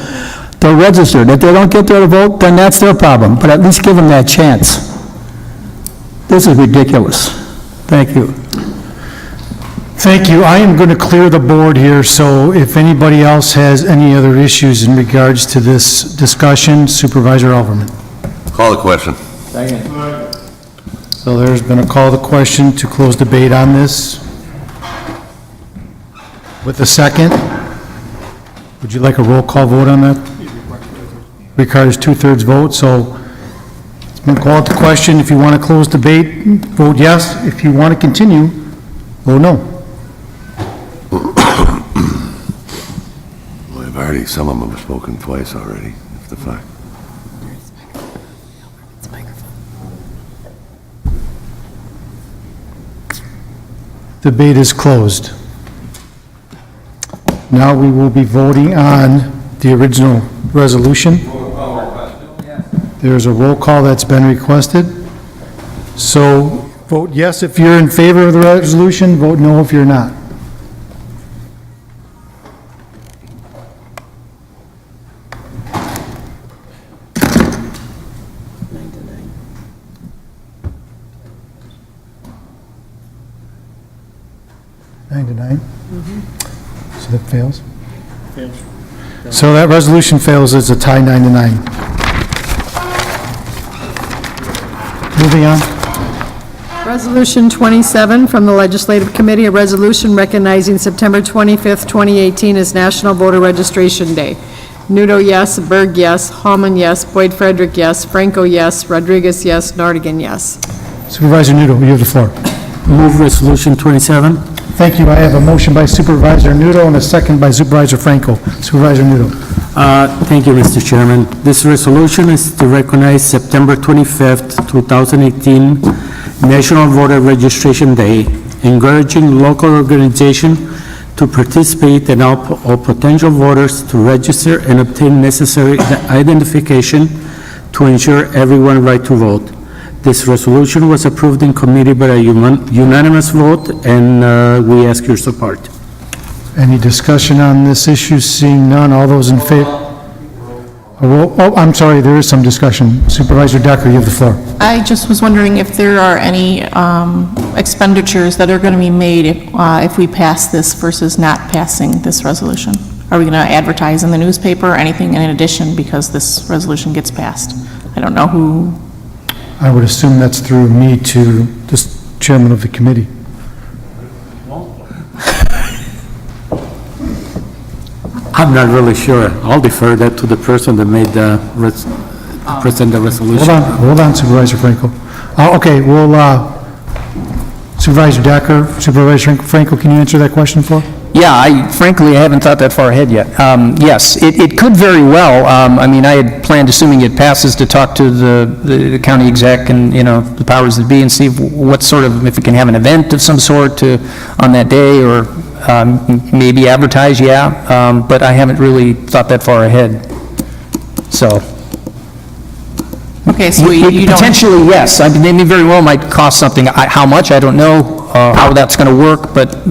They're registered. If they don't get there to vote, then that's their problem, but at least give them that chance. This is ridiculous. Thank you. Thank you. I am going to clear the board here, so if anybody else has any other issues in regards to this discussion, Supervisor Alverman. Call the question. So there's been a call to question to close debate on this. With a second, would you like a roll call vote on that? Requires 2/3 vote, so it's been called to question. If you want to close debate, vote yes. If you want to continue, vote no. Well, some of them have spoken twice already, if the fact. Debate is closed. Now we will be voting on the original resolution. There's a roll call that's been requested. So vote yes if you're in favor of the resolution, vote no if you're not. 9 to 9? So that fails? So that resolution fails. It's a tie 9 to 9. Moving on. Resolution 27 from the Legislative Committee, a resolution recognizing September 25th, 2018 as National Voter Registration Day. Nudo, yes. Berg, yes. Hallman, yes. Boyd Frederick, yes. Franco, yes. Rodriguez, yes. Nordigan, yes. Supervisor Nudo, you have the floor. Move Resolution 27. Thank you. I have a motion by Supervisor Nudo and a second by Supervisor Franco. Supervisor Nudo. Thank you, Mr. Chairman. This resolution is to recognize September 25th, 2018, National Voter Registration Day, encouraging local organizations to participate and all potential voters to register and obtain necessary identification to ensure everyone's right to vote. This resolution was approved in committee by a unanimous vote, and we ask your support. Any discussion on this issue? Seeing none, all those in favor? Oh, I'm sorry, there is some discussion. Supervisor Decker, you have the floor. I just was wondering if there are any expenditures that are going to be made if we pass this versus not passing this resolution. Are we going to advertise in the newspaper or anything in addition because this resolution gets passed? I don't know who. I would assume that's through me to the chairman of the committee. I'm not really sure. I'll defer that to the person that made the, present the resolution. Hold on, Supervisor Franco. Okay, well, Supervisor Decker, Supervisor Franco, can you answer that question for? Yeah, frankly, I haven't thought that far ahead yet. Yes, it could very well. I mean, I had planned, assuming it passes, to talk to the county exec and, the powers that be and see what sort of, if we can have an event of some sort on that day, or maybe advertise, but I haven't really thought that far ahead, so. Okay, so you don't. Potentially, yes. I mean, they very well might cost something. How much, I don't know how that's going to work, but,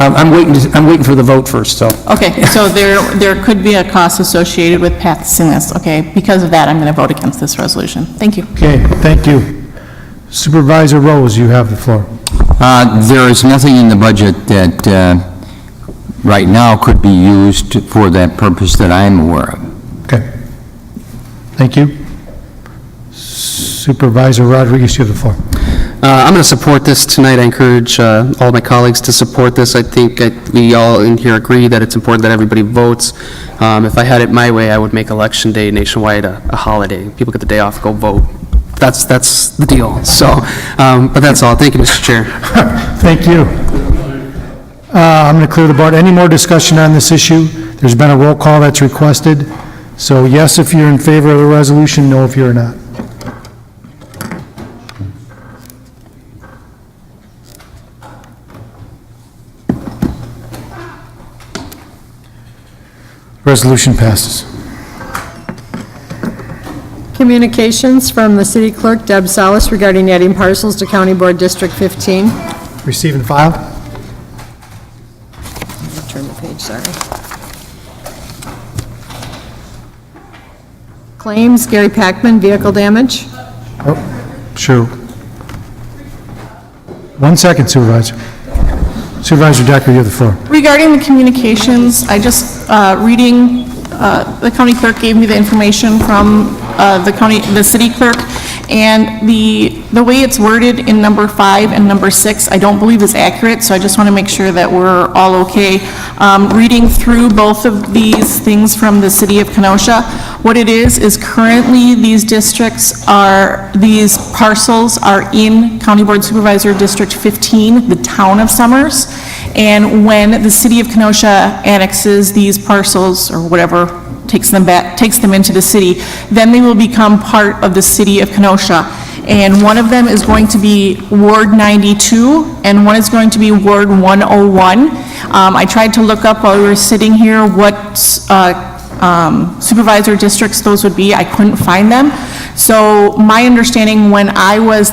I'm waiting for the vote first, so. Okay, so there could be a cost associated with passing this, okay? Because of that, I'm going to vote against this resolution. Thank you. Okay, thank you. Supervisor Rose, you have the floor. There is nothing in the budget that right now could be used for that purpose that I'm aware of. Okay. Thank you. Supervisor Rodriguez, you have the floor. I'm going to support this tonight. I encourage all my colleagues to support this. I think we all in here agree that it's important that everybody votes. If I had it my way, I would make Election Day nationwide a holiday. People get the day off, go vote. That's the deal. So, but that's all. Thank you, Mr. Chair. Thank you. I'm going to clear the board. Any more discussion on this issue? There's been a roll call that's requested. So yes, if you're in favor of the resolution, no if you're not. Resolution passes. Communications from the city clerk, Deb Salas, regarding adding parcels to County Board District 15. Receive and file. Turn the page, sorry. Claims, Gary Packman, vehicle damage. Oh, sure. 1 second, Supervisor. Supervisor Decker, you have the floor. Regarding the communications, I just, reading, the county clerk gave me the information from the city clerk, and the way it's worded in number 5 and number 6, I don't believe is accurate, so I just want to make sure that we're all okay. Reading through both of these things from the city of Kenosha, what it is currently these parcels are in County Board Supervisor District 15, the town of Summers, and when the city of Kenosha annexes these parcels, or whatever, takes them into the city, then they will become part of the city of Kenosha. And one of them is going to be Ward 92, and one is going to be Ward 101. I tried to look up while we were sitting here what supervisor districts those would be. I couldn't find them. So my understanding when I was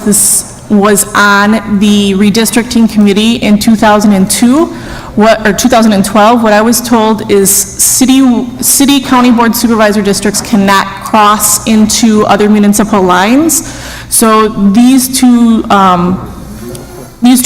on the redistricting committee in 2012, what I was told is city county board supervisor districts cannot cross into other municipal lines. So these two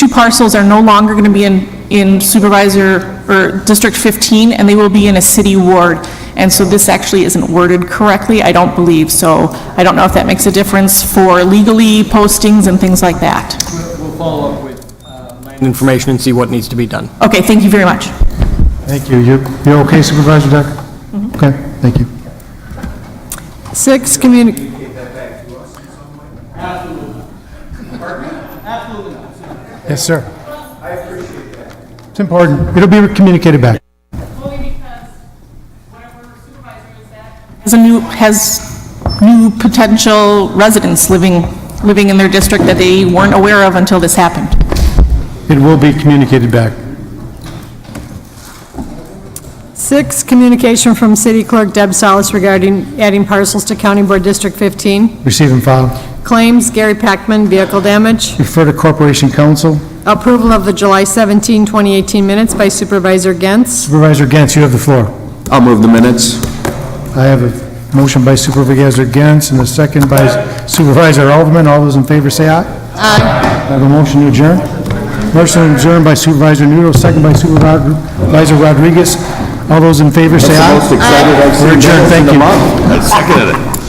parcels are no longer going to be in in Supervisor, or District 15, and they will be in a city ward. And so this actually isn't worded correctly, I don't believe. So I don't know if that makes a difference for legally postings and things like that. We'll follow up with information and see what needs to be done. Okay, thank you very much. Thank you. You're okay, Supervisor Decker? Okay, thank you. 6, Yes, sir. I appreciate that. It's important. It'll be communicated back. Has new potential residents living in their district that they weren't aware of until this happened. It will be communicated back. 6, communication from City Clerk Deb Salas regarding adding parcels to County Board District 15. Receive and file. Claims, Gary Packman, vehicle damage. Refer to Corporation Council. Approval of the July 17, 2018 minutes by Supervisor Gentz. Supervisor Gantz, you have the floor. I'll move the minutes. I have a motion by Supervisor Gantz and a second by Supervisor Alderman. All those in favor say aye. Aye. I have a motion to adjourn. Motion to adjourn by Supervisor Nudo, second by Supervisor Rodriguez. All those in favor say aye. That's the most excited I've seen. We're adjourned. Thank you. I seconded it.